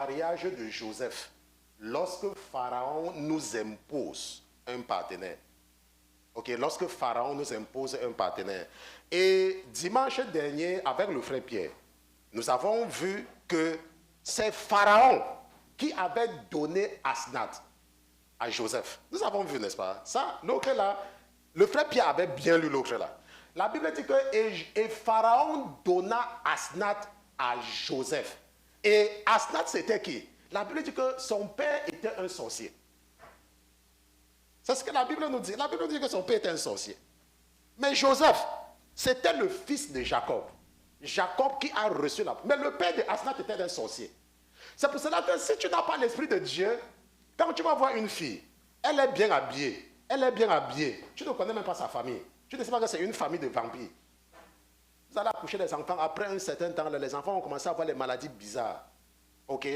mariage de Joseph, lorsque Pharaon nous impose un partenaire. Ok, lorsque Pharaon nous impose un partenaire. Et dimanche dernier, avec le frère Pierre, nous avons vu que c'est Pharaon qui avait donné Asnath à Joseph. Nous avons vu, n'est-ce pas? Ça, l'autre là, le frère Pierre avait bien lu l'autre là. La Bible dit que et Pharaon donna Asnath à Joseph. Et Asnath, c'était qui? La Bible dit que son père était un sorcier. C'est ce que la Bible nous dit. La Bible nous dit que son père était un sorcier. Mais Joseph, c'était le fils de Jacob. Jacob qui a reçu la... Mais le père de Asnath était un sorcier. C'est pour cela que si tu n'as pas l'esprit de Dieu, quand tu vas voir une fille, elle est bien habillée. Elle est bien habillée. Tu ne connais même pas sa famille. Tu ne sais pas que c'est une famille de vampires. Vous allez accoucher des enfants. Après un certain temps, les enfants ont commencé à avoir les maladies bizarres. OK?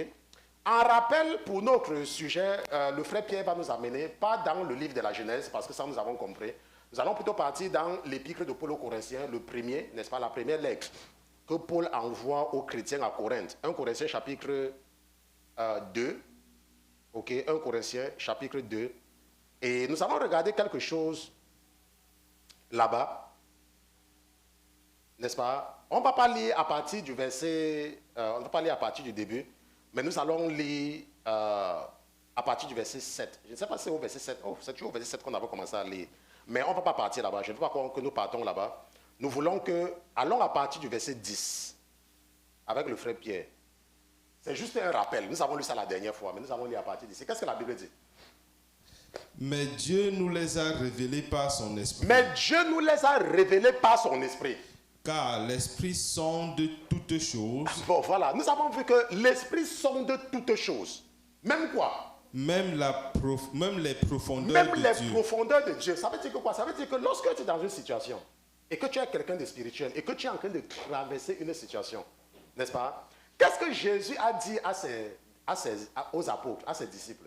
En rappel, pour notre sujet, le frère Pierre va nous amener, pas dans le livre de la Genèse, parce que ça nous avons compris. Nous allons plutôt partir dans l'épître de Paul aux Corinthiens, le premier, n'est-ce pas, la première lettre que Paul envoie aux chrétiens à Corinthe. 1 Corinthiens chapitre 2. OK, 1 Corinthiens chapitre 2. Et nous allons regarder quelque chose là-bas. N'est-ce pas? On ne va pas lire à partir du verset, on ne va pas lire à partir du début, mais nous allons lire à partir du verset 7. Je ne sais pas si c'est au verset 7. Oh, c'est toujours au verset 7 qu'on avait commencé à lire. Mais on ne va pas partir là-bas. Je ne veux pas que nous partons là-bas. Nous voulons que, allons à partir du verset 10, avec le frère Pierre. C'est juste un rappel. Nous avons lu ça la dernière fois, mais nous allons lire à partir d'ici. Qu'est-ce que la Bible dit? Mais Dieu nous les a révélés par son esprit. Mais Dieu nous les a révélés par son esprit. Car l'esprit sonde toutes choses. Bon, voilà. Nous avons vu que l'esprit sonde toutes choses. Même quoi? Même les profondeurs Même de les Dieu. profondeurs de Dieu. Ça veut dire que quoi? Ça veut dire que lorsque tu es dans une situation et que tu es quelqu'un de spirituel et que tu es en train de traverser une situation, n'est-ce pas? Qu'est-ce que Jésus a dit aux apôtres, à ses disciples?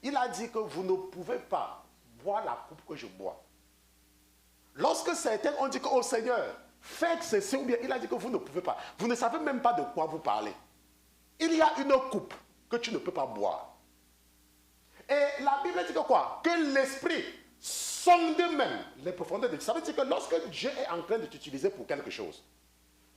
Il a dit que vous ne pouvez pas boire la coupe que je bois. Lorsque certains ont dit que, oh Seigneur, faites ceci ou bien, il a dit que vous ne pouvez pas. Vous ne savez même pas de quoi vous parlez. Il y a une coupe que tu ne peux pas boire. Et la Bible dit que quoi? Que l'esprit sonde même les profondeurs de Dieu. Ça veut dire que lorsque Dieu est en train de t'utiliser pour quelque chose,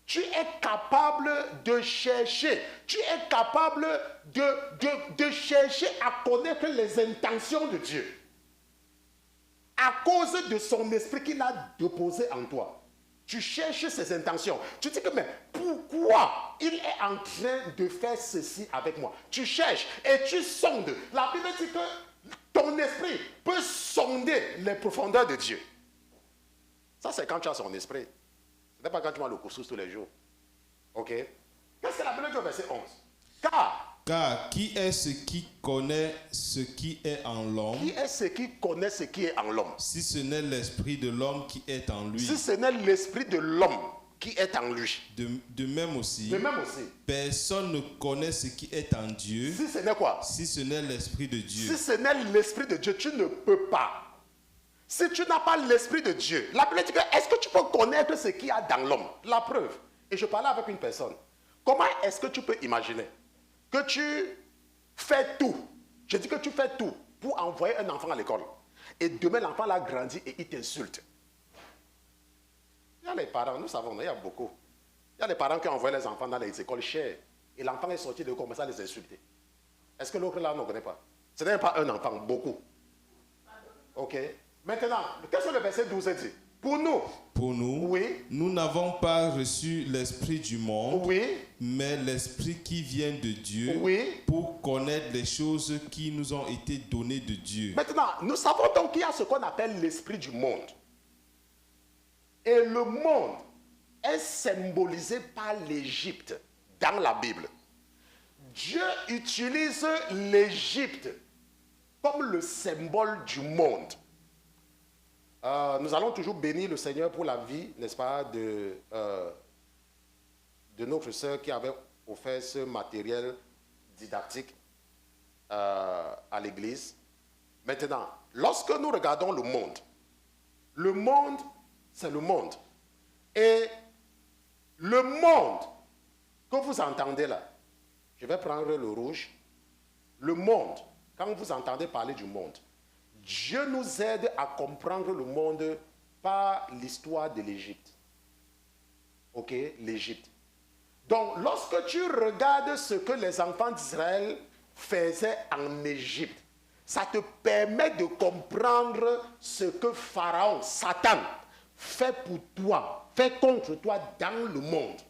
tu es capable de chercher, tu es capable de chercher à connaître les intentions de Dieu. À cause de son esprit qu'il a déposé en toi. Tu cherches ses intentions. Tu dis que, mais pourquoi il est en train de faire ceci avec moi? Tu cherches et tu sondes. La Bible dit que ton esprit peut sonder les profondeurs de Dieu. Ça, c'est quand tu as son esprit. Ce n'est pas quand tu as le couscous tous les jours. Ok? Qu'est-ce que la Bible dit au verset 11? Car qui est ce qui connaît ce qui est en l'homme? Qui est ce qui connaît ce qui est en l'homme? Si ce n'est l'esprit de l'homme qui est en lui. Si ce n'est l'esprit de l'homme qui est en lui. De même aussi. De même aussi. Personne ne connaît ce qui est en Dieu. Si ce n'est quoi? Si ce n'est l'esprit de Dieu. Si ce n'est l'esprit de Dieu, tu ne peux pas. Si tu n'as pas l'esprit de Dieu, la Bible dit que est-ce que tu peux connaître ce qu'il y a dans l'homme? La preuve. Et je parlais avec une personne. Comment est-ce que tu peux imaginer que tu fais tout? Je dis que tu fais tout pour envoyer un enfant à l'école. Et demain, l'enfant l'a grandi et il t'insulte. Il y a les parents, nous savons, il y a beaucoup. Il y a les parents qui envoient les enfants dans les écoles chères. Et l'enfant est sorti de commencer à les insulter. Est-ce que l'autre là ne connaît pas? Ce n'est pas un enfant, beaucoup. Ok. Maintenant, qu'est-ce que le verset 12 dit? Pour nous, oui. Nous n'avons pas reçu l'esprit du monde, oui. Mais l'esprit qui vient de Dieu, oui. Pour connaître les choses qui nous ont été données de Dieu. Maintenant, nous savons donc qu'il y a ce qu'on appelle l'esprit du monde. Et le monde est symbolisé par l'Égypte dans la Bible. Dieu utilise l'Égypte comme le symbole du monde. Nous allons toujours bénir le Seigneur pour la vie, n'est-ce pas, de notre sœur qui avait offert ce matériel didactique à l'église. Maintenant, lorsque nous regardons le monde, c'est le monde. Et le monde que vous entendez là, Je vais prendre le rouge. Le monde, quand vous entendez parler du monde, Dieu nous aide à comprendre le monde par l'histoire de l'Égypte. Ok, l'Égypte. Donc, lorsque tu regardes ce que les enfants d'Israël faisaient en Égypte, ça te permet de comprendre ce que Pharaon, Satan, fait pour toi, fait contre toi dans le monde.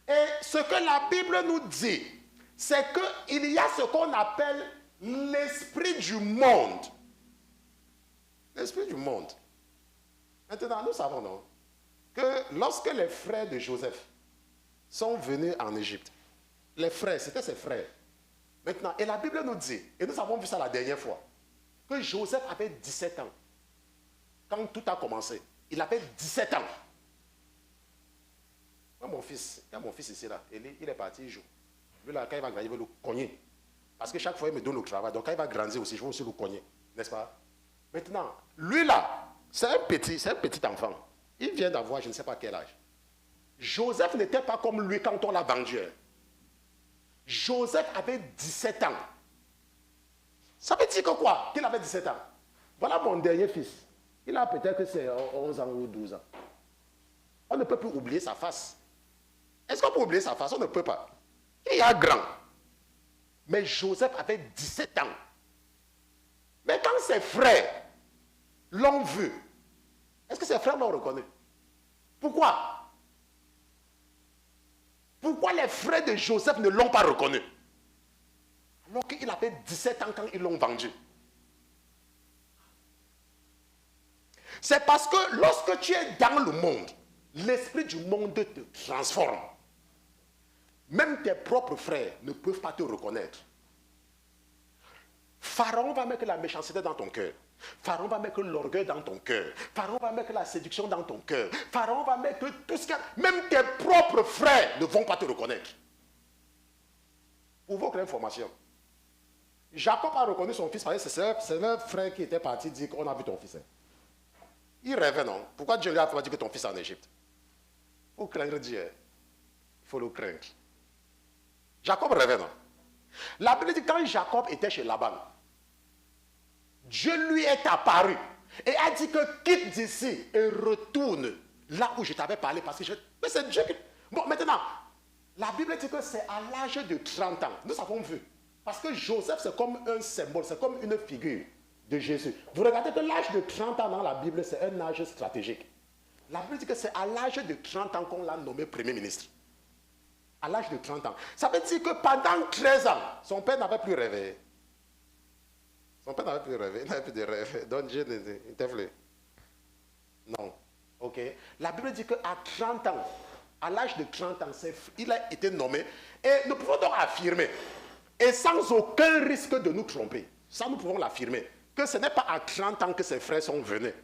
Et ce que la Bible nous dit, c'est qu'il y a ce qu'on appelle l'esprit du monde. L'esprit du monde. Maintenant, nous savons, non, que lorsque les frères de Joseph sont venus en Égypte, les frères, c'était ses frères. Maintenant, et la Bible nous dit, et nous avons vu ça la dernière fois, que Joseph avait 17 ans. Quand tout a commencé, il avait 17 ans. Moi, mon fils, il y a mon fils ici, là, il est parti, il joue. Lui, là, quand il va grandir, il va le cogner. Parce que chaque fois, il me donne le travail. Donc, quand il va grandir aussi, je vais aussi le cogner. N'est-ce pas? Maintenant, lui, là, c'est un petit enfant. Il vient d'avoir, je ne sais pas quel âge. Joseph n'était pas comme lui quand on l'a vendu. Joseph avait 17 ans. Ça veut dire que quoi? Qu'il avait 17 ans. Voilà mon dernier fils. Il a peut-être que c'est 11 ans ou 12 ans. On ne peut plus oublier sa face. Est-ce qu'on peut oublier sa face? On ne peut pas. Il est grand. Mais Joseph avait 17 ans. Mais quand ses frères l'ont vu, est-ce que ses frères l'ont reconnu? Pourquoi? Pourquoi les frères de Joseph ne l'ont pas reconnu? Alors qu'il avait 17 ans quand ils l'ont vendu. C'est parce que lorsque tu es dans le monde, l'esprit du monde te transforme. Même tes propres frères ne peuvent pas te reconnaître. Pharaon va mettre la méchanceté dans ton cœur. Pharaon va mettre l'orgueil dans ton cœur. Pharaon va mettre la séduction dans ton cœur. Pharaon va mettre tout ce qu'il y a. Même tes propres frères ne vont pas te reconnaître. Pour votre information, Jacob a reconnu son fils parce que c'est un frère qui était parti dire qu'on a vu ton fils. Il rêvait, non? Pourquoi Dieu lui a pas dit que ton fils est en Égypte? Il faut craindre Dieu. Il faut le craindre. Jacob rêvait, non? La Bible dit que quand Jacob était chez Laban, Dieu lui est apparu et a dit que quitte d'ici et retourne là où je t'avais parlé parce que mais c'est Dieu qui... Bon, maintenant, la Bible dit que c'est à l'âge de 30 ans. Nous avons vu. Parce que Joseph, c'est comme un symbole, c'est comme une figure de Jésus. Vous regardez que l'âge de 30 ans dans la Bible, c'est un âge stratégique. La Bible dit que c'est à l'âge de 30 ans qu'on l'a nommé Premier ministre. À l'âge de 30 ans. Ça veut dire que pendant 13 ans, son père n'avait plus rêvé. Son père n'avait plus rêvé, il n'avait plus de rêve. Donc Dieu n'était plus. Non. Ok. La Bible dit qu'à 30 ans, à l'âge de 30 ans, il a été nommé. Et nous pouvons donc affirmer, et sans aucun risque de nous tromper, ça nous pouvons l'affirmer, que ce n'est pas à 30 ans que ses frères sont venus.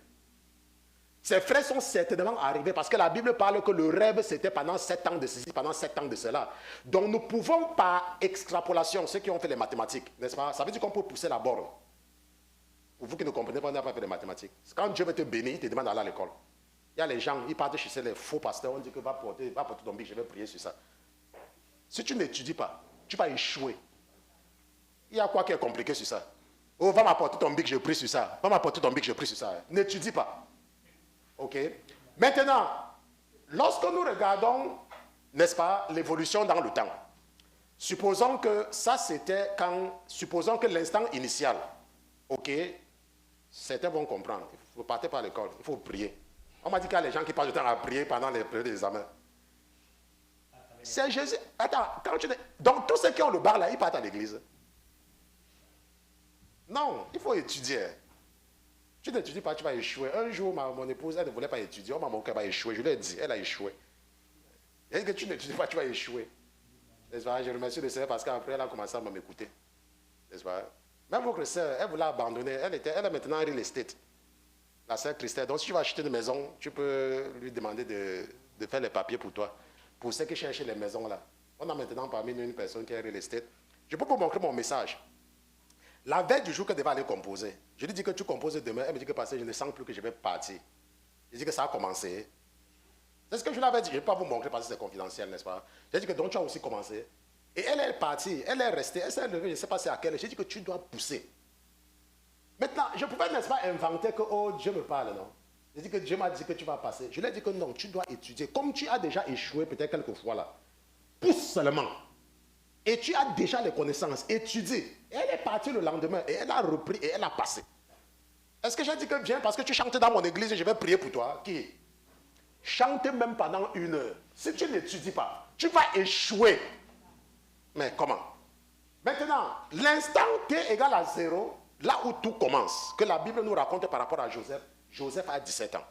Ses frères sont certainement arrivés parce que la Bible parle que le rêve c'était pendant 7 ans de ceci, pendant 7 ans de cela. Donc nous pouvons par extrapolation, ceux qui ont fait les mathématiques, n'est-ce pas? Ça veut dire qu'on peut pousser la borne. Pour vous qui ne comprenez pas, on n'a pas fait les mathématiques. Quand Dieu veut te bénir, il te demande d'aller à l'école. Il y a les gens, ils partent chez les faux pasteurs, on dit que va porter ton bic, je vais prier sur ça. Si tu n'étudies pas, tu vas échouer. Il y a quoi qui est compliqué sur ça? Oh, va m'apporter ton bic, je prie sur ça. Va m'apporter ton bic, je prie sur ça. N'étudie pas. Ok. Maintenant, lorsque nous regardons, n'est-ce pas, l'évolution dans le temps, supposons que ça c'était supposons que l'instant initial, ok, certains vont comprendre. Vous ne partez pas à l'école, il faut prier. On m'a dit qu'il y a les gens qui passent du temps à prier pendant les périodes d'examen. C'est Jésus. Attends, donc tous ceux qui ont le bar là, ils partent à l'église. Non, il faut étudier. Tu n'étudies pas, tu vas échouer. Un jour, mon épouse, elle ne voulait pas étudier. On m'a dit qu'elle va échouer. Je lui ai dit, elle a échoué. Elle dit que tu n'étudies pas, tu vas échouer. N'est-ce pas? Je remercie le Seigneur parce qu'après, elle a commencé à m'écouter. N'est-ce pas? Même votre sœur, elle voulait abandonner. Elle est maintenant en real estate. La sœur Christelle. Donc, si tu vas acheter une maison, tu peux lui demander de faire les papiers pour toi. Pour ceux qui cherchent les maisons là. On a maintenant parmi nous une personne qui est real estate. Je peux vous montrer mon message. La veille du jour qu'elle devait aller composer, je lui dis que tu composes demain. Elle me dit que parce que je ne sens plus que je vais partir. Je dis que ça a commencé. C'est ce que je lui avais dit. Je ne vais pas vous montrer parce que c'est confidentiel, n'est-ce pas? J'ai dit que donc tu as aussi commencé. Et elle est partie, elle est restée, elle s'est levée, je ne sais pas c'est à quelle. J'ai dit que tu dois pousser. Maintenant, je pouvais, n'est-ce pas, inventer que, oh, Dieu me parle, non? J'ai dit que Dieu m'a dit que tu vas passer. Je lui ai dit que non, tu dois étudier. Comme tu as déjà échoué peut-être quelques fois là, pousse seulement. Et tu as déjà les connaissances, étudie. Et elle est partie le lendemain et elle a repris et elle a passé. Est-ce que j'ai dit que viens parce que tu chantes dans mon église et je vais prier pour toi? Qui? Chante même pendant 1 heure. Si tu n'étudies pas, tu vas échouer. Mais comment? Maintenant, l'instant T égale à 0, là où tout commence, que la Bible nous raconte par rapport à Joseph, Joseph a 17 ans.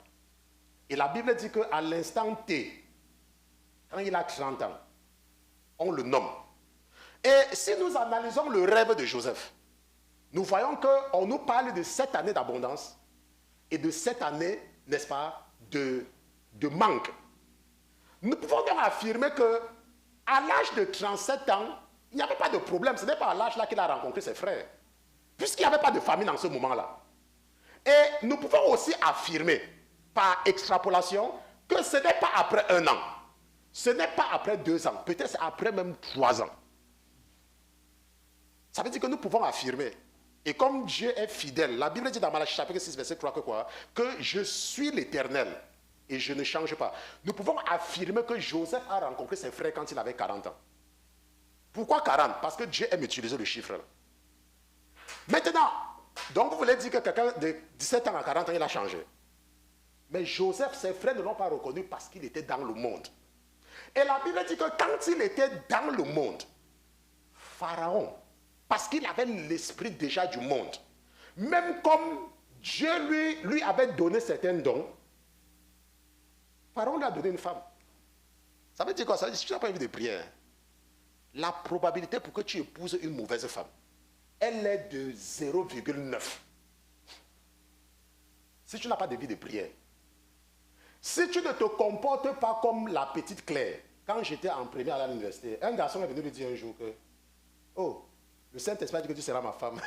Et la Bible dit qu'à l'instant T, quand il a 30 ans, on le nomme. Et si nous analysons le rêve de Joseph, nous voyons qu'on nous parle de 7 années d'abondance et de 7 années, n'est-ce pas, de manque. Nous pouvons donc affirmer qu'à l'âge de 37 ans, il n'y avait pas de problème. Ce n'est pas à l'âge là qu'il a rencontré ses frères. Puisqu'il n'y avait pas de famine en ce moment-là. Et nous pouvons aussi affirmer, par extrapolation, que ce n'est pas après 1 an. Ce n'est pas après 2 ans. Peut-être c'est après même 3 ans. Ça veut dire que nous pouvons affirmer. Et comme Dieu est fidèle, la Bible dit dans Malachie chapitre 6, verset 3 que quoi? Que je suis l'Éternel et je ne change pas. Nous pouvons affirmer que Joseph a rencontré ses frères quand il avait 40 ans. Pourquoi 40? Parce que Dieu aime utiliser le chiffre. Maintenant, donc vous voulez dire que quelqu'un de 17 ans à 40 ans, il a changé. Mais Joseph, ses frères ne l'ont pas reconnu parce qu'il était dans le monde. Et la Bible dit que quand il était dans le monde, Pharaon, parce qu'il avait l'esprit déjà du monde, même comme Dieu lui avait donné certains dons, Pharaon lui a donné une femme. Ça veut dire quoi? Ça veut dire que si tu n'as pas envie de prier, la probabilité pour que tu épouses une mauvaise femme, elle est de 0,9. Si tu n'as pas de vie de prière, si tu ne te comportes pas comme la petite Claire, quand j'étais en première à l'université, un garçon est venu lui dire un jour que, oh, le Saint-Esprit dit que tu seras ma femme.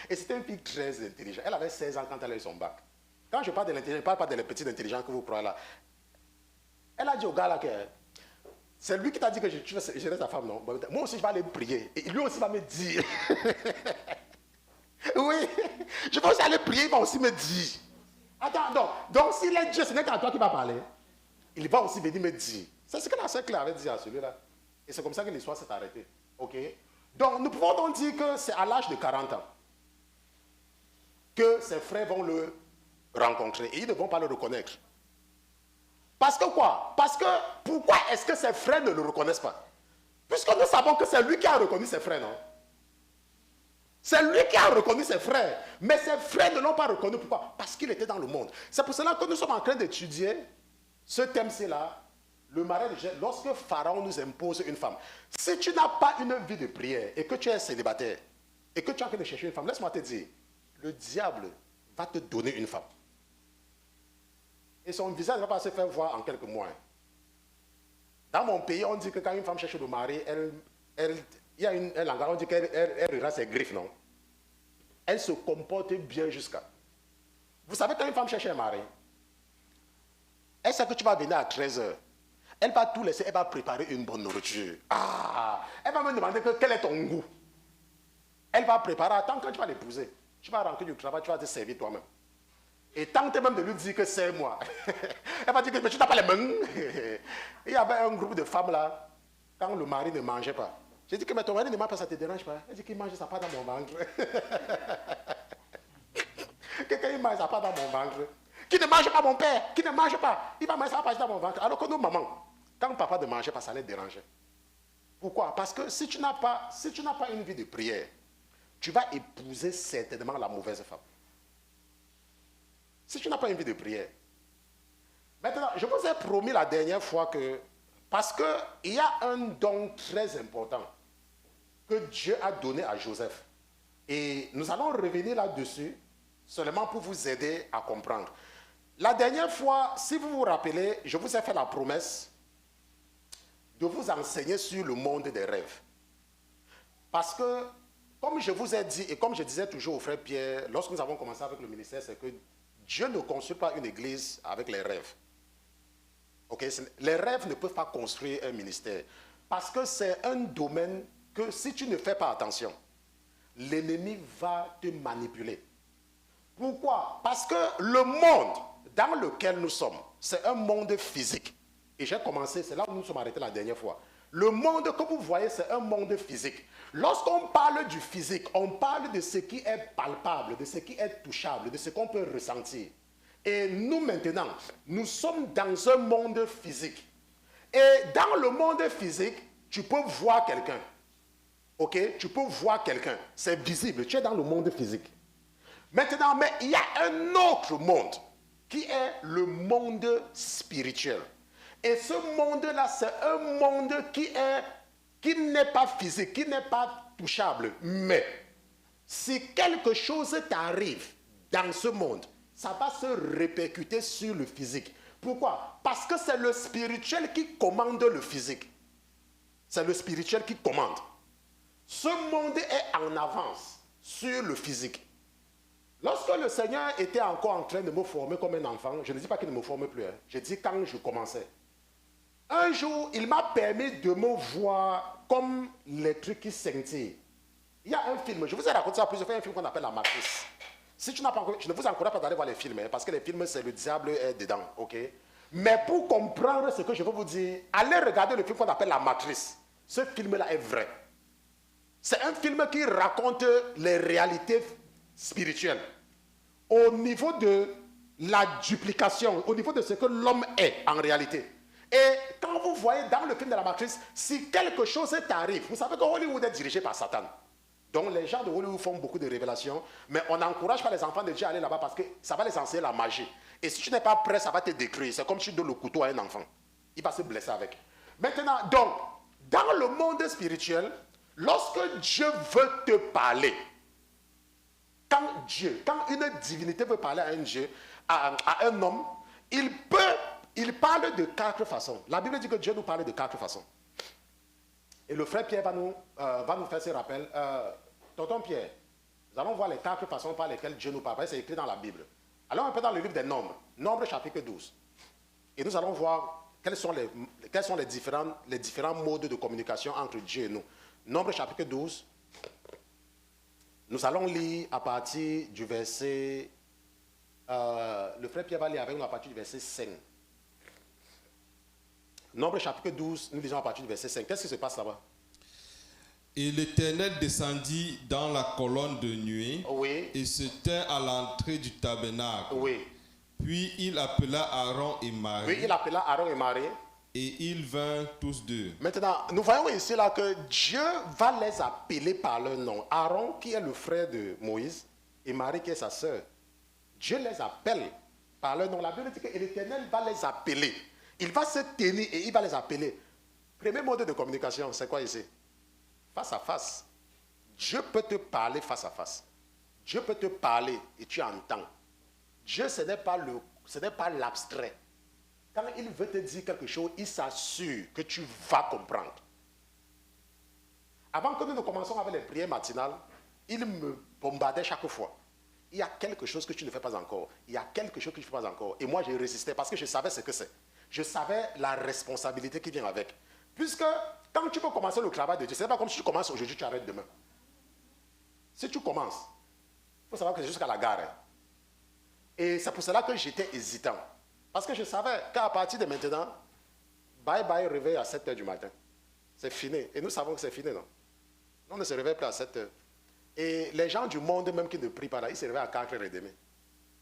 Et c'était une fille très intelligente. Elle avait 16 ans quand elle a eu son bac. Quand je parle de l'intelligence, je ne parle pas de la petite intelligence que vous croyez là. Elle a dit au gars là que c'est lui qui t'a dit que je serai ta femme, non? Moi aussi, je vais aller prier. Et lui aussi va me dire. Oui, je vais aussi aller prier, il va aussi me dire. Attends, donc s'il est Dieu, ce n'est qu'à toi qui va parler. Il va aussi venir me dire. C'est ce que la sœur Claire avait dit à celui-là. Et c'est comme ça que l'histoire s'est arrêtée. Ok? Donc, nous pouvons donc dire que c'est à l'âge de 40 ans que ses frères vont le rencontrer. Et ils ne vont pas le reconnaître. Parce que quoi? Parce que, pourquoi est-ce que ses frères ne le reconnaissent pas? Puisque nous savons que c'est lui qui a reconnu ses frères, non? C'est lui qui a reconnu ses frères. Mais ses frères ne l'ont pas reconnu. Pourquoi? Parce qu'il était dans le monde. C'est pour cela que nous sommes en train d'étudier ce thème-ci-là, le mariage, lorsque Pharaon nous impose une femme. Si tu n'as pas une vie de prière et que tu es célibataire et que tu es en train de chercher une femme, laisse-moi te dire, le diable va te donner une femme. Et son visage ne va pas se faire voir en quelques mois. Dans mon pays, on dit que quand une femme cherche le mari, il y a un langage, on dit qu'elle rira ses griffes, non? Elle se comporte bien jusqu'à. Vous savez, quand une femme cherche un mari, elle sait que tu vas venir à 13h. Elle va tout laisser, elle va préparer une bonne nourriture. Elle va me demander quel est ton goût. Elle va préparer, tant que tu vas l'épouser, tu vas rentrer du travail, tu vas te servir toi-même. Et tenter même de lui dire que c'est moi. Elle va dire que mais tu n'as pas les mains. Il y avait un groupe de femmes là, quand le mari ne mangeait pas. J'ai dit que mais ton mari ne mange pas, ça ne te dérange pas. Elle dit qu'il mange sa part dans mon ventre. Quelqu'un il mange sa part dans mon ventre. Qui ne mange pas mon père, qui ne mange pas, il va manger sa part dans mon ventre. Alors que nos mamans, quand papa ne mangeait pas, ça les dérangeait. Pourquoi? Parce que si tu n'as pas une vie de prière, tu vas épouser certainement la mauvaise femme. Si tu n'as pas une vie de prière. Maintenant, je vous ai promis la dernière fois que, parce qu'il y a un don très important que Dieu a donné à Joseph. Et nous allons revenir là-dessus, seulement pour vous aider à comprendre. La dernière fois, si vous vous rappelez, je vous ai fait la promesse de vous enseigner sur le monde des rêves. Parce que, comme je vous ai dit, et comme je disais toujours au frère Pierre, lorsque nous avons commencé avec le ministère, c'est que Dieu ne construit pas une église avec les rêves. Okay? Les rêves ne peuvent pas construire un ministère. Parce que c'est un domaine que si tu ne fais pas attention, l'ennemi va te manipuler. Pourquoi? Parce que le monde dans lequel nous sommes, c'est un monde physique. Et j'ai commencé, c'est là où nous sommes arrêtés la dernière fois. Le monde que vous voyez, c'est un monde physique. Lorsqu'on parle du physique, on parle de ce qui est palpable, de ce qui est touchable, de ce qu'on peut ressentir. Et nous maintenant, nous sommes dans un monde physique. Et dans le monde physique, tu peux voir quelqu'un. Ok? Tu peux voir quelqu'un. C'est visible. Tu es dans le monde physique. Maintenant, mais il y a un autre monde qui est le monde spirituel. Et ce monde-là, c'est un monde qui n'est pas physique, qui n'est pas touchable. Mais si quelque chose t'arrive dans ce monde, ça va se répercuter sur le physique. Pourquoi? Parce que c'est le spirituel qui commande le physique. C'est le spirituel qui commande. Ce monde est en avance sur le physique. Lorsque le Seigneur était encore en train de me former comme un enfant, je ne dis pas qu'il ne me forme plus, je dis quand je commençais. Un jour, il m'a permis de me voir comme les trucs qui scintillent. Il y a un film, je vous ai raconté ça plusieurs fois, un film qu'on appelle La Matrice. Si tu n'as pas encore, je ne vous encourage pas d'aller voir les films, parce que les films, c'est le diable est dedans, ok? Mais pour comprendre ce que je veux vous dire, allez regarder le film qu'on appelle La Matrice. Ce film-là est vrai. C'est un film qui raconte les réalités spirituelles au niveau de la duplication, au niveau de ce que l'homme est en réalité. Et quand vous voyez dans le film de La Matrice, si quelque chose t'arrive, vous savez que Hollywood est dirigé par Satan. Donc les gens de Hollywood font beaucoup de révélations, mais on n'encourage pas les enfants de Dieu à aller là-bas parce que ça va les enseigner la magie. Et si tu n'es pas prêt, ça va te détruire. C'est comme si tu donnes le couteau à un enfant. Il va se blesser avec. Maintenant, donc, dans le monde spirituel, lorsque Dieu veut te parler, quand une divinité veut parler à un Dieu, à un homme, il parle de 4 façons. La Bible dit que Dieu nous parle de 4 façons. Et le frère Pierre va nous faire ce rappel. Tonton Pierre, nous allons voir les 4 façons par lesquelles Dieu nous parle. C'est écrit dans la Bible. Allons un peu dans le livre des Nombres, Nombres chapitre 12. Et nous allons voir quels sont les différents modes de communication entre Dieu et nous. Nombres chapitre 12. Nous allons lire à partir du verset... le frère Pierre va lire avec nous à partir du verset 5. Nombre chapitre 12, nous lisons à partir du verset 5. Qu'est-ce qui se passe là-bas? Et l'Éternel descendit dans la colonne de nuée, Oui. et se tint à l'entrée du tabernacle. Oui. Puis il appela Aaron et Marie. Oui, il appela Aaron et Marie. Et ils vinrent tous deux. Maintenant, nous voyons ici là que Dieu va les appeler par leur nom. Aaron, qui est le frère de Moïse, et Marie, qui est sa sœur. Dieu les appelle par leur nom. La Bible dit que l'Éternel va les appeler. Il va se tenir et il va les appeler. Premier mode de communication, c'est quoi ici? Face à face. Dieu peut te parler face à face. Dieu peut te parler et tu entends. Dieu, ce n'est pas l'abstrait. Quand il veut te dire quelque chose, il s'assure que tu vas comprendre. Avant que nous ne commençons avec les prières matinales, il me bombardait chaque fois. Il y a quelque chose que tu ne fais pas encore. Il y a quelque chose que tu ne fais pas encore. Et moi, je résistais parce que je savais ce que c'est. Je savais la responsabilité qui vient avec. Puisque quand tu peux commencer le travail de Dieu, ce n'est pas comme si tu commences aujourd'hui, tu arrêtes demain. Si tu commences, il faut savoir que c'est jusqu'à la gare. Et c'est pour cela que j'étais hésitant. Parce que je savais qu'à partir de maintenant, bye bye, réveil à 7 h du matin. C'est fini. Et nous savons que c'est fini, non? On ne se réveille plus à 7 h. Et les gens du monde, même qui ne prient pas là, ils se réveillent à 4 h 30.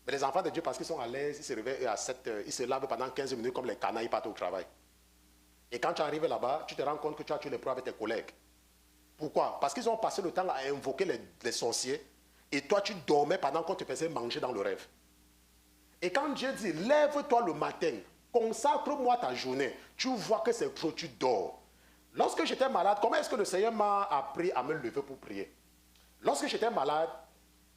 Mais les enfants de Dieu, parce qu'ils sont à l'aise, ils se réveillent à 7 h. Ils se lavent pendant 15 minutes comme les canailles partent au travail. Et quand tu arrives là-bas, tu te rends compte que tu as tué les preuves avec tes collègues. Pourquoi? Parce qu'ils ont passé le temps à invoquer les sorciers. Et toi, tu dormais pendant qu'on te faisait manger dans le rêve. Et quand Dieu dit, lève-toi le matin, consacre-moi ta journée, tu vois que c'est trop, tu dors. Lorsque j'étais malade, comment est-ce que le Seigneur m'a appris à me lever pour prier? Lorsque j'étais malade,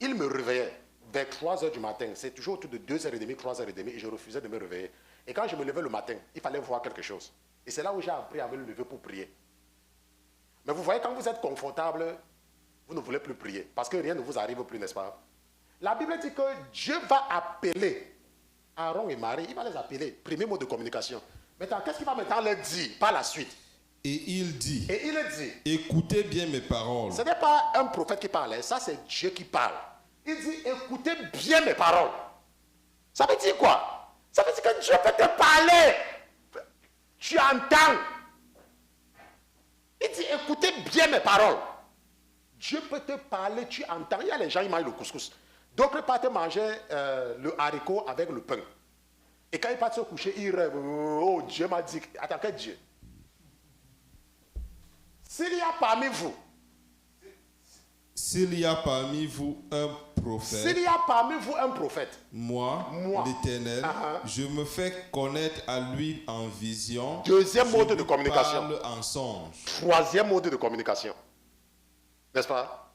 il me réveillait vers 3 h du matin. C'est toujours autour de 2 h 30, 3 h 30, et je refusais de me réveiller. Et quand je me levais le matin, il fallait voir quelque chose. Et c'est là où j'ai appris à me lever pour prier. Mais vous voyez, quand vous êtes confortable, vous ne voulez plus prier, parce que rien ne vous arrive plus, n'est-ce pas? La Bible dit que Dieu va appeler Aaron et Marie, il va les appeler. Premier mot de communication. Maintenant, qu'est-ce qu'il va maintenant leur dire par la suite? Et il dit, Et il dit, écoutez bien mes paroles. ce n'est pas un prophète qui parlait, ça c'est Dieu qui parle. Il dit, écoutez bien mes paroles. Ça veut dire quoi? Ça veut dire que Dieu peut te parler. Tu entends. Il dit, écoutez bien mes paroles. Dieu peut te parler, tu entends. Il y a les gens, ils mangent le couscous. D'autres partent manger le haricot avec le pain. Et quand ils partent se coucher, ils rêvent. Oh, Dieu m'a dit. Attends, quel Dieu? S'il y a parmi vous, S'il y a parmi vous un s'il prophète, y a parmi vous un prophète, moi, l'Éternel, je me fais connaître à lui en vision. deuxième je mode de lui communication. parle en songe. Troisième mode de communication. N'est-ce pas?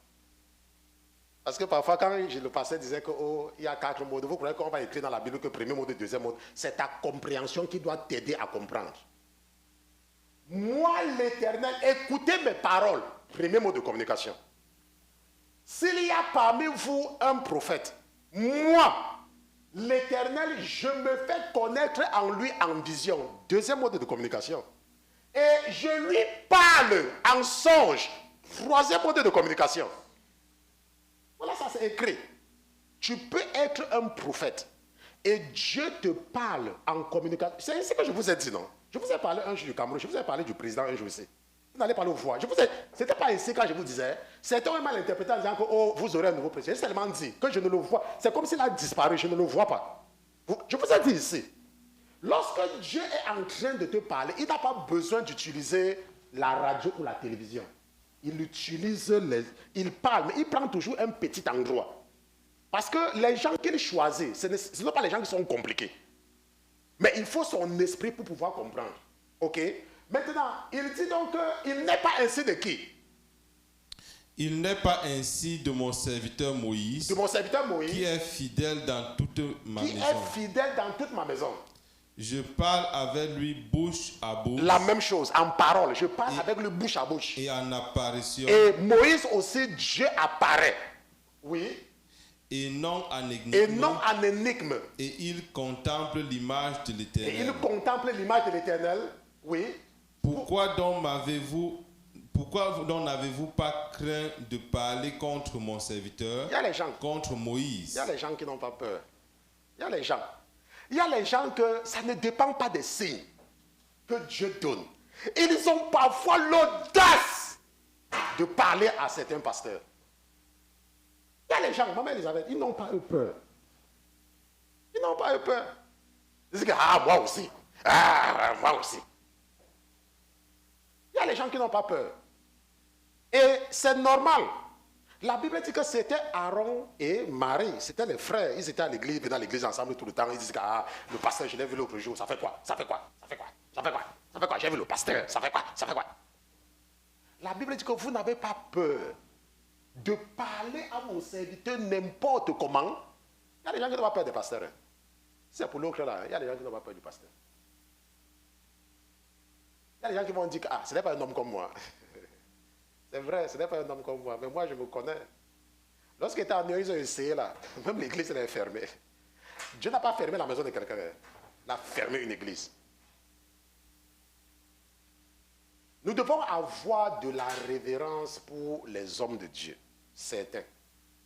Parce que parfois, quand le pasteur disait qu'il y a 4 modes, vous croyez qu'on va écrire dans la Bible que premier mode et deuxième mode, c'est ta compréhension qui doit t'aider à comprendre. Moi, l'Éternel, écoutez mes paroles. Premier mode de communication. S'il y a parmi vous un prophète, moi, l'Éternel, je me fais connaître en lui en vision. Deuxième mode de communication. Et je lui parle en songe. Troisième mode de communication. Voilà, ça c'est écrit. Tu peux être un prophète et Dieu te parle en communication. C'est ce que je vous ai dit, non? Je vous ai parlé un jour du Cameroun, je vous ai parlé du président un jour aussi. Vous n'allez pas le voir. C'était pas ici quand je vous disais. Certains ont mal interprété en disant que oh, vous aurez un nouveau président. J'ai seulement dit que je ne le vois. C'est comme s'il a disparu, je ne le vois pas. Je vous ai dit ici. Lorsque Dieu est en train de te parler, il n'a pas besoin d'utiliser la radio ou la télévision. Il parle, mais il prend toujours un petit endroit. Parce que les gens qu'il choisit, ce ne sont pas les gens qui sont compliqués. Mais il faut son esprit pour pouvoir comprendre. Ok? Maintenant, il dit donc qu'il n'est pas ainsi de qui? Il n'est pas ainsi de mon serviteur Moïse, De mon serviteur Moïse, qui est fidèle dans toute ma qui maison. est fidèle dans toute ma maison. Je parle avec lui bouche à bouche La même chose, en parole. Je parle avec le bouche à bouche. et en apparition Et Moïse aussi, Dieu apparaît. Oui. et non en Et énigme. non en énigme. Et il contemple l'image de Et l'Éternel. il contemple l'image de l'Éternel. Oui. Pourquoi donc n'avez-vous pas craint de parler contre mon serviteur, Il y a les gens. contre Il Moïse? y a les gens qui n'ont pas peur. Il y a les gens. Il y a les gens que ça ne dépend pas des signes que Dieu donne. Ils ont parfois l'audace de parler à certains pasteurs. Il y a les gens, maman Elisabeth, ils n'ont pas eu peur. Ils n'ont pas eu peur. Ils disent que, ah, moi aussi. Ah, moi aussi. Il y a les gens qui n'ont pas peur. Et c'est normal. La Bible dit que c'était Aaron et Marie, c'était les frères. Ils étaient à l'église, ils venaient à l'église ensemble tout le temps. Ils disaient que ah, le pasteur, je l'ai vu l'autre jour, ça fait quoi? Ça fait quoi? Ça fait quoi? Ça fait quoi? Ça fait quoi? J'ai vu le pasteur, ça fait quoi? Ça fait quoi? La Bible dit que vous n'avez pas peur de parler à mon serviteur n'importe comment. Il y a des gens qui n'ont pas peur des pasteurs. Hein. C'est pour l'autre là, il y a des gens qui n'ont pas peur du pasteur. Il y a des gens qui vont dire que ah, ce n'est pas un homme comme moi. C'est vrai, ce n'est pas un homme comme moi, mais moi je me connais. Lorsqu'il était en New York, ils ont essayé là, même l'église elle est fermée. Dieu n'a pas fermé la maison de quelqu'un, il a fermé une église. Nous devons avoir de la révérence pour les hommes de Dieu, certains.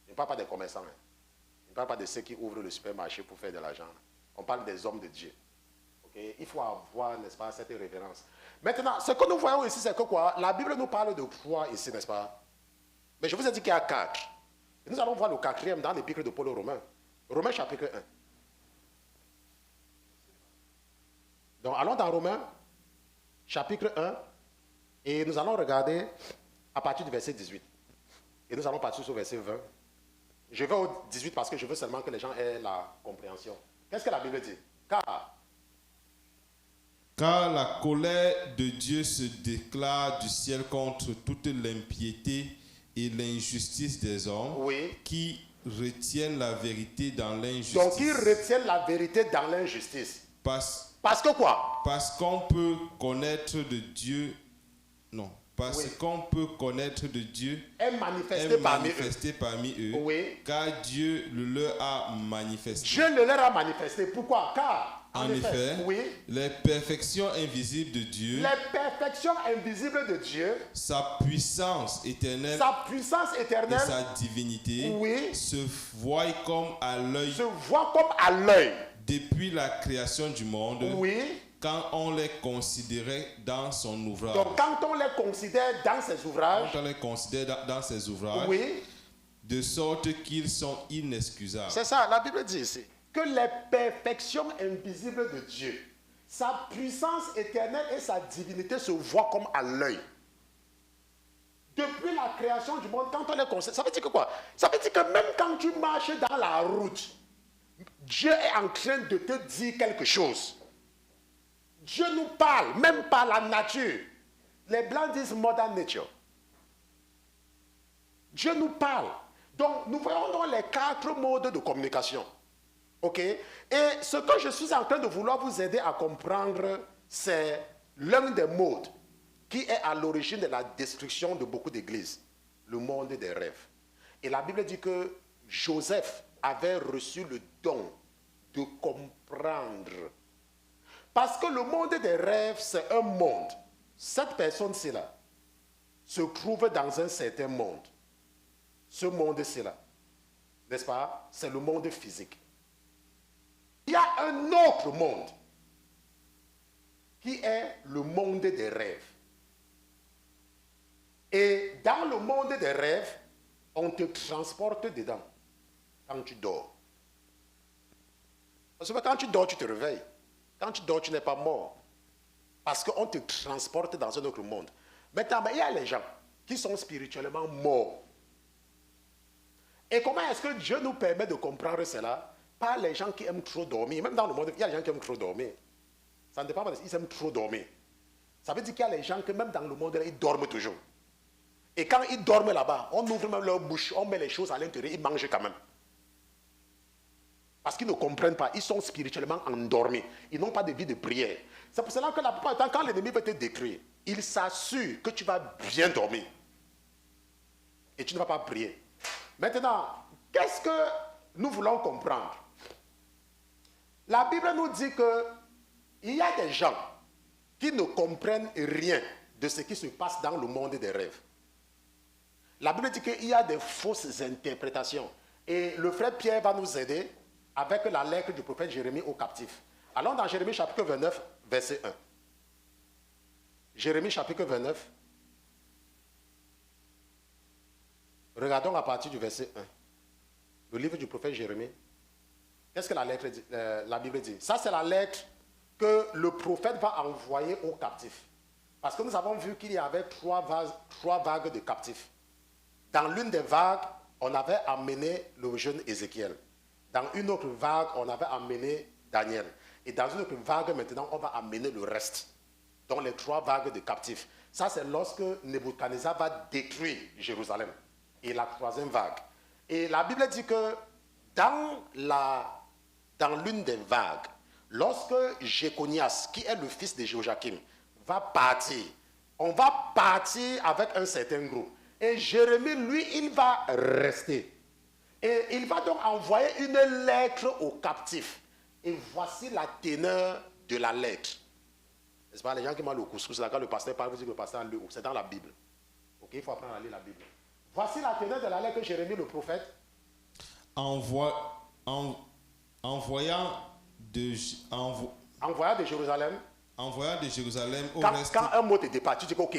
Je ne parle pas des commerçants, hein. Je ne parle pas de ceux qui ouvrent le supermarché pour faire de l'argent. On parle des hommes de Dieu. Okay? Il faut avoir, n'est-ce pas, cette révérence. Maintenant, ce que nous voyons ici, c'est que quoi? La Bible nous parle de foi ici, n'est-ce pas? Mais je vous ai dit qu'il y a 4. Et nous allons voir le 4e dans l'épître de Paul aux Romains. Romains chapitre 1. Donc, allons dans Romains chapitre 1 et nous allons regarder à partir du verset 18. Et nous allons partir sur le verset 20. Je vais au 18 parce que je veux seulement que les gens aient la compréhension. Qu'est-ce que la Bible dit? Car la colère de Dieu se déclare du ciel contre toute l'impiété et l'injustice des hommes, oui, qui retiennent la vérité dans l'injustice. Donc, ils retiennent la vérité dans l'injustice. Parce que quoi? Parce qu'on peut connaître de Dieu. Non. Parce oui, qu'on peut connaître de Dieu est manifesté parmi eux. Oui. Oui. Car Dieu le leur a manifesté. Dieu le leur a manifesté. Pourquoi? Car En effet, oui, les perfections invisibles de Dieu, les perfections invisibles de Dieu, sa puissance éternelle sa puissance et éternelle, sa divinité oui, se voient comme à l'œil se voit comme à l'œil. depuis la création du monde, Oui. quand on les considérait dans son ouvrage. Donc quand on les considère dans ses ouvrages, Quand on les considère dans ses ouvrages, oui, de sorte qu'ils sont inexcusables. c'est ça, la Bible dit ici, que les perfections invisibles de Dieu, sa puissance éternelle et sa divinité se voient comme à l'œil. Depuis la création du monde, quand on les considère, ça veut dire que quoi? Ça veut dire que même quand tu marches dans la route, Dieu est en train de te dire quelque chose. Dieu nous parle, même par la nature. Les Blancs disent modern nature. Dieu nous parle. Donc, nous voyons donc les 4 modes de communication. OK? Et ce que je suis en train de vouloir vous aider à comprendre, c'est l'un des modes qui est à l'origine de la destruction de beaucoup d'églises, le monde des rêves. Et la Bible dit que Joseph avait reçu le don de comprendre. Parce que le monde des rêves, c'est un monde. Cette personne-ci là se trouve dans un certain monde. Ce monde-ci là, n'est-ce pas? C'est le monde physique. Il y a un autre monde qui est le monde des rêves. Et dans le monde des rêves, on te transporte dedans quand tu dors. Parce que quand tu dors, tu te réveilles. Quand tu dors, tu n'es pas mort. Parce qu'on te transporte dans un autre monde. Maintenant, il y a les gens qui sont spirituellement morts. Et comment est-ce que Dieu nous permet de comprendre cela? Par les gens qui aiment trop dormir. Même dans le monde, il y a des gens qui aiment trop dormir. Ça ne dépend pas ils aiment trop dormir. Ça veut dire qu'il y a les gens qui, même dans le monde, ils dorment toujours. Et quand ils dorment là-bas, on ouvre même leur bouche, on met les choses à l'intérieur, ils mangent quand même. Parce qu'ils ne comprennent pas, ils sont spirituellement endormis. Ils n'ont pas de vie de prière. C'est pour cela que la plupart du temps, quand l'ennemi veut te détruire, il s'assure que tu vas bien dormir. Et tu ne vas pas prier. Maintenant, qu'est-ce que nous voulons comprendre? La Bible nous dit qu'il y a des gens qui ne comprennent rien de ce qui se passe dans le monde des rêves. La Bible dit qu'il y a des fausses interprétations. Et le frère Pierre va nous aider avec la lettre du prophète Jérémie aux captifs. Allons dans Jérémie chapitre 29, verset 1. Jérémie chapitre 29. Regardons à partir du verset 1. Le livre du prophète Jérémie. Qu'est-ce que la Bible dit? Ça, c'est la lettre que le prophète va envoyer aux captifs. Parce que nous avons vu qu'il y avait trois vagues de captifs. Dans l'une des vagues, on avait amené le jeune Ézéchiel. Dans une autre vague, on avait amené Daniel. Et dans une autre vague, maintenant, on va amener le reste. Donc les 3 vagues de captifs. Ça, c'est lorsque Nebuchadnezzar va détruire Jérusalem. Et la 3e vague. Et la Bible dit que dans l'une des vagues, lorsque Jéconias, qui est le fils de Joachim, va partir, on va partir avec un certain groupe. Et Jérémie, lui, il va rester. Et il va donc envoyer une lettre aux captifs. Et voici la teneur de la lettre. N'est-ce pas, les gens qui mangent le couscous, là, quand le pasteur parle, vous dites que le pasteur le c'est dans la Bible. Ok, il faut apprendre à lire la Bible. Voici la teneur de la lettre que Jérémie, le prophète, envoyant de Jérusalem. Envoyant de Jérusalem au Quand un mot te dépasse, tu dis ok,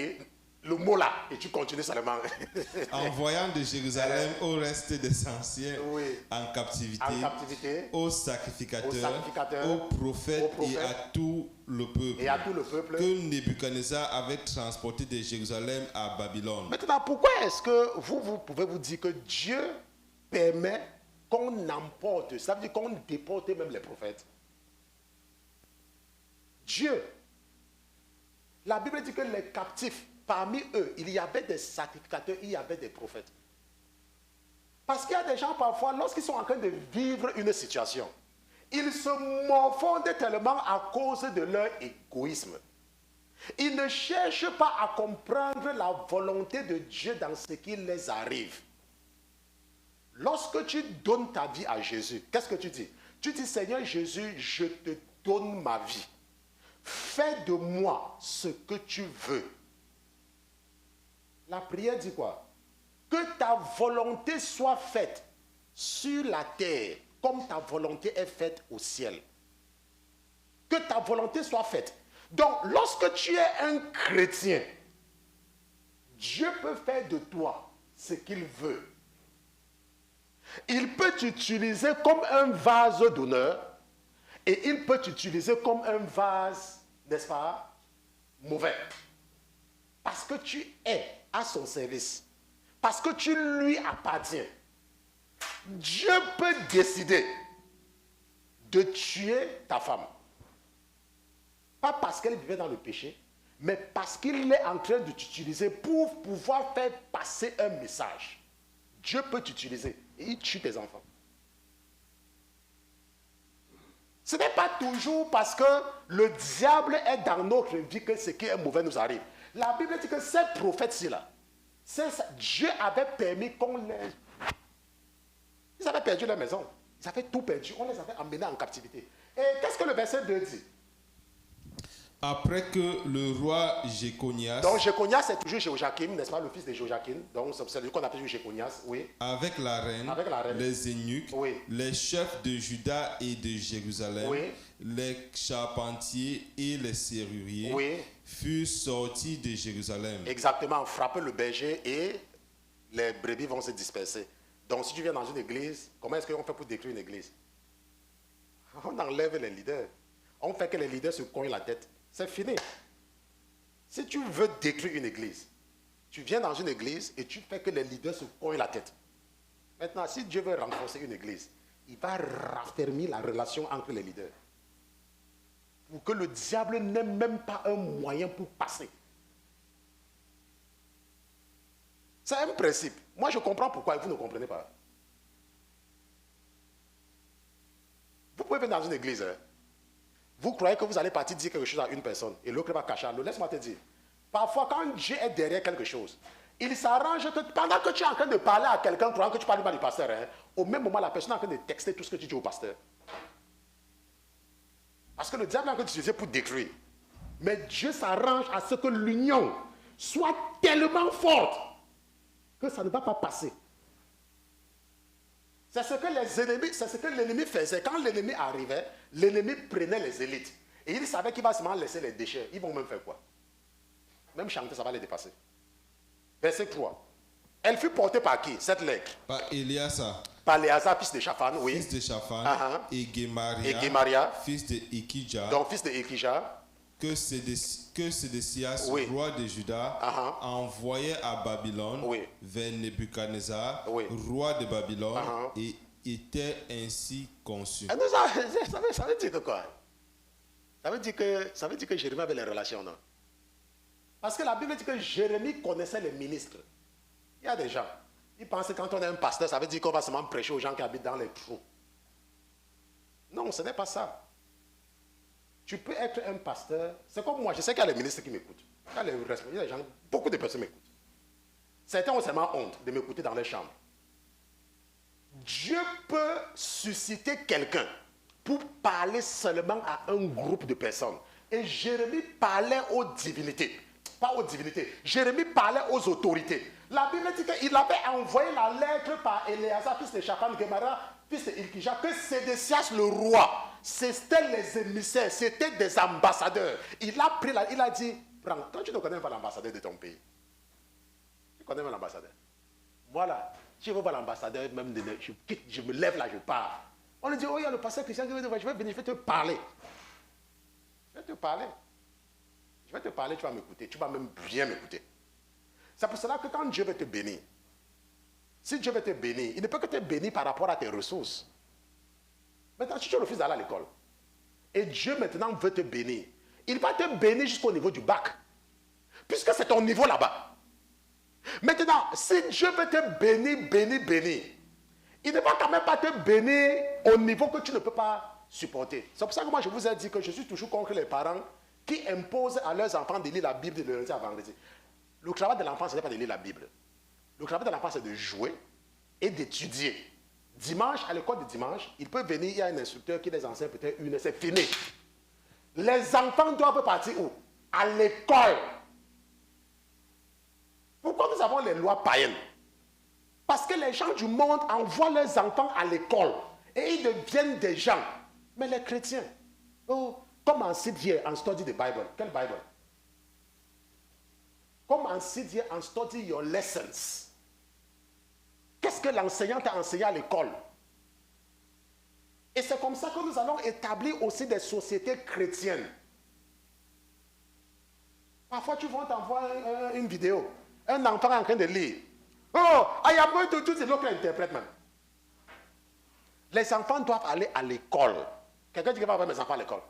le mot là, et tu continues seulement. Envoyant de Jérusalem au reste des anciens oui. en captivité, aux sacrificateurs, aux prophètes et à tout le peuple, que Nebuchadnezzar avait transporté de Jérusalem à Babylone. Maintenant, pourquoi est-ce que vous pouvez vous dire que Dieu permet qu'on emporte, ça veut dire qu'on déporte même les prophètes? Dieu, la Bible dit que les captifs, parmi eux, il y avait des sacrificateurs, il y avait des prophètes. Parce qu'il y a des gens parfois, lorsqu'ils sont en train de vivre une situation, ils se morfondent tellement à cause de leur égoïsme. Ils ne cherchent pas à comprendre la volonté de Dieu dans ce qui les arrive. Lorsque tu donnes ta vie à Jésus, qu'est-ce que tu dis? Tu dis, Seigneur Jésus, je te donne ma vie. Fais de moi ce que tu veux. La prière dit quoi? Que ta volonté soit faite sur la terre comme ta volonté est faite au ciel. Que ta volonté soit faite. Donc, lorsque tu es un chrétien, Dieu peut faire de toi ce qu'il veut. Il peut t'utiliser comme un vase d'honneur et il peut t'utiliser comme un vase, n'est-ce pas, mauvais. Parce que tu es à son service. Parce que tu lui appartiens. Dieu peut décider de tuer ta femme. Pas parce qu'elle vivait dans le péché, mais parce qu'il est en train de t'utiliser pour pouvoir faire passer un message. Dieu peut t'utiliser et il tue tes enfants. Ce n'est pas toujours parce que le diable est dans notre vie que ce qui est mauvais nous arrive. La Bible dit que ces prophètes-ci, Dieu avait permis qu'on les... Ils avaient perdu leur maison. Ils avaient tout perdu. On les avait emmenés en captivité. Et qu'est-ce que le verset 2 dit? Après que le roi Jéconias... Donc Jéconias, c'est toujours Jéhoiakim, n'est-ce pas, le fils de Joachim. Donc c'est lui qu'on appelle Jéconias, oui. Avec la reine, les eunuques, oui, les chefs de Juda et de Jérusalem, oui, les charpentiers et les serruriers, oui, furent sortis de Jérusalem. Exactement, frapper le berger et les brebis vont se disperser. Donc si tu viens dans une église, comment est-ce qu'on fait pour détruire une église? On enlève les leaders. On fait que les leaders se cognent la tête. C'est fini. Si tu veux détruire une église, tu viens dans une église et tu fais que les leaders se cognent la tête. Maintenant, si Dieu veut renforcer une église, il va raffermir la relation entre les leaders. Pour que le diable n'ait même pas un moyen pour passer. C'est un principe. Moi, je comprends pourquoi et vous ne comprenez pas. Vous pouvez venir dans une église, hein. Vous croyez que vous allez partir dire quelque chose à une personne et l'autre va cacher à l'autre. Laisse-moi te dire. Parfois, quand Dieu est derrière quelque chose, il s'arrange que pendant que tu es en train de parler à quelqu'un, croyant que tu parles mal du pasteur, hein, au même moment, la personne est en train de texter tout ce que tu dis au pasteur. Parce que le diable est en train d'utiliser pour détruire. Mais Dieu s'arrange à ce que l'union soit tellement forte que ça ne va pas passer. C'est ce que les ennemis, c'est ce que l'ennemi faisait. Quand l'ennemi arrivait, l'ennemi prenait les élites. Et il savait qu'il va seulement laisser les déchets. Ils vont même faire quoi? Même chanter, ça va les dépasser. Verset 3. Elle fut portée par qui, cette lettre? Par Éliasa. Par Éliasa, fils de Shaphan, oui. Fils de Shaphan. Et Gemaria, fils de Ikija. Donc, fils de Ikija. Que Sédécias, oui, roi de Juda, envoyait à Babylone, oui, vers Nebuchadnezzar, oui, roi de Babylone, et était ainsi conçu. Ça veut dire que quoi? Ça veut dire que Jérémie avait les relations, non? Parce que la Bible dit que Jérémie connaissait les ministres. Il y a des gens, ils pensent que quand on est un pasteur, ça veut dire qu'on va seulement prêcher aux gens qui habitent dans les trous. Non, ce n'est pas ça. Tu peux être un pasteur. C'est comme moi, je sais qu'il y a les ministres qui m'écoutent. Il y a les gens, beaucoup de personnes m'écoutent. Certains ont seulement honte de m'écouter dans les chambres. Dieu peut susciter quelqu'un pour parler seulement à un groupe de personnes. Et Jérémie parlait aux divinités. Pas aux divinités. Jérémie parlait aux autorités. La Bible dit qu'il avait envoyé la lettre par Éléazar, fils de Shaphan, Gemaria, fils de Ilkija, que Sédécias le roi. C'était les émissaires, c'était des ambassadeurs. Il a pris, il a dit, prends, toi tu ne connais pas l'ambassadeur de ton pays. Tu connais pas l'ambassadeur. Voilà, si je veux voir l'ambassadeur, même je me lève là, je pars. On lui dit, oh, il y a le pasteur Christian qui veut te voir, je vais venir, je vais te parler. Je vais te parler. Je vais te parler, tu vas m'écouter, tu vas même bien m'écouter. C'est pour cela que quand Dieu veut te bénir, si Dieu veut te bénir, il ne peut que te bénir par rapport à tes ressources. Maintenant, si tu refuses d'aller à l'école, et Dieu maintenant veut te bénir, il va te bénir jusqu'au niveau du bac. Puisque c'est ton niveau là-bas. Maintenant, si Dieu veut te bénir, il ne va quand même pas te bénir au niveau que tu ne peux pas supporter. C'est pour ça que moi je vous ai dit que je suis toujours contre les parents qui imposent à leurs enfants de lire la Bible de lundi à vendredi. Le travail de l'enfant, ce n'est pas de lire la Bible. Le travail de l'enfant, c'est de jouer et d'étudier. Dimanche, à l'école de dimanche, il peut venir, il y a un instructeur qui les enseigne peut-être une heure, c'est fini. Les enfants doivent partir où? À l'école. Pourquoi nous avons les lois païennes? Parce que les gens du monde envoient leurs enfants à l'école et ils deviennent des gens. Mais les chrétiens, oh, come and sit here and study the Bible. Quelle Bible? Come and sit here and study your lessons. Qu'est-ce que l'enseignant t'a enseigné à l'école? Et c'est comme ça que nous allons établir aussi des sociétés chrétiennes. Parfois, tu vas t'envoyer une vidéo. Un enfant en train de lire. Oh, I am going to do the local interpretment. Les enfants doivent aller à l'école. Quelqu'un dit que je vais envoyer mes enfants à l'école.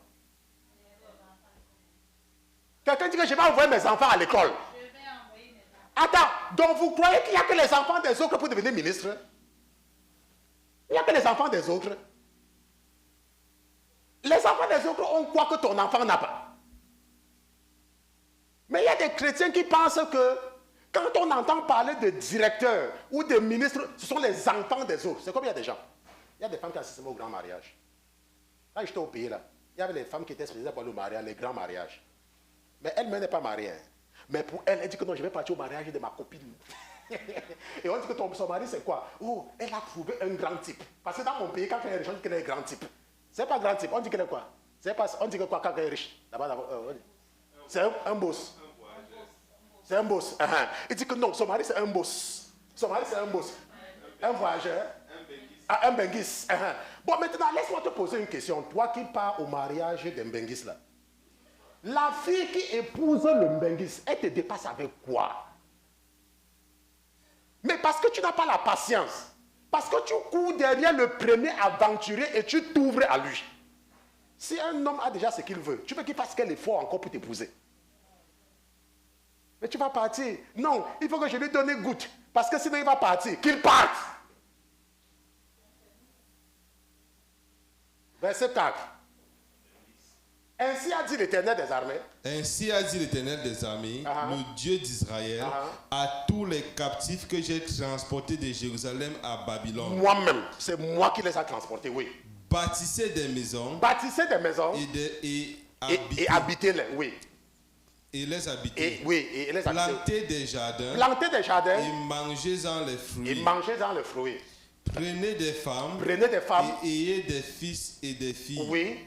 Quelqu'un dit que je vais envoyer mes enfants à l'école. Attends, donc vous croyez qu'il n'y a que les enfants des autres pour devenir ministre? Il n'y a que les enfants des autres. Les enfants des autres, on croit que ton enfant n'a pas. Mais il y a des chrétiens qui pensent que quand on entend parler de directeur ou de ministre, ce sont les enfants des autres. C'est comme il y a des gens. Il y a des femmes qui assistent au grand mariage. Quand j'étais au pays, là, il y avait les femmes qui étaient spécialisées pour le mariage, les grands mariages. Mais elle-même n'est pas mariée. Hein. Mais pour elle, elle dit que non, je vais partir au mariage de ma copine. Et on dit que son mari, c'est quoi? Oh, elle a trouvé un grand type. Parce que dans mon pays, quand elle est riche, on dit qu'elle est un grand type. C'est pas grand type, on dit qu'elle est quoi? On dit que quoi quand elle est riche? C'est un boss. C'est un boss. Il dit que non, son mari c'est un boss. Son mari c'est un boss. Un voyageur. Un benguis. Bon, maintenant, laisse-moi te poser une question. Toi qui pars au mariage d'un benguis là. La fille qui épouse le benguis, elle te dépasse avec quoi? Mais parce que tu n'as pas la patience. Parce que tu cours derrière le premier aventurier et tu t'ouvres à lui. Si un homme a déjà ce qu'il veut, tu veux qu'il fasse quel effort encore pour t'épouser? Mais tu vas partir. Non, il faut que je lui donne goutte. Parce que sinon il va partir. Qu'il parte. Verset 4. Ainsi a dit l'Éternel des armées. Ainsi a dit l'Éternel des armées, le Dieu d'Israël, à tous les captifs que j'ai transportés de Jérusalem à Babylone. Moi-même, c'est moi qui les ai transportés, oui. Bâtissez des maisons. Bâtissez des maisons. Et habitez-les, oui. Et les habiter. Et les plantez des jardins. Plantez des jardins. Et mangez-en les fruits. Et mangez-en les fruits. Prenez des femmes. Prenez des femmes. Et ayez des fils et des filles. Oui.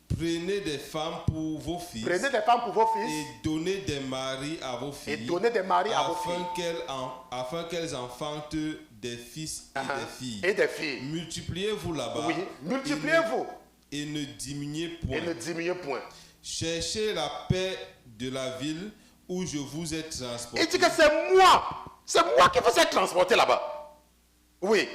Prenez des femmes pour vos fils. Prenez des femmes pour vos fils. Et donnez des maris à vos filles. Et donnez des maris à vos filles. Afin qu'elles enfantent des fils et des filles. Et des filles. Multipliez-vous là-bas. Oui. Multipliez-vous. Et ne diminuez point. Et ne diminuez point. Cherchez la paix de la ville où je vous ai transporté. Il dit que c'est moi qui vous ai transporté là-bas. Oui.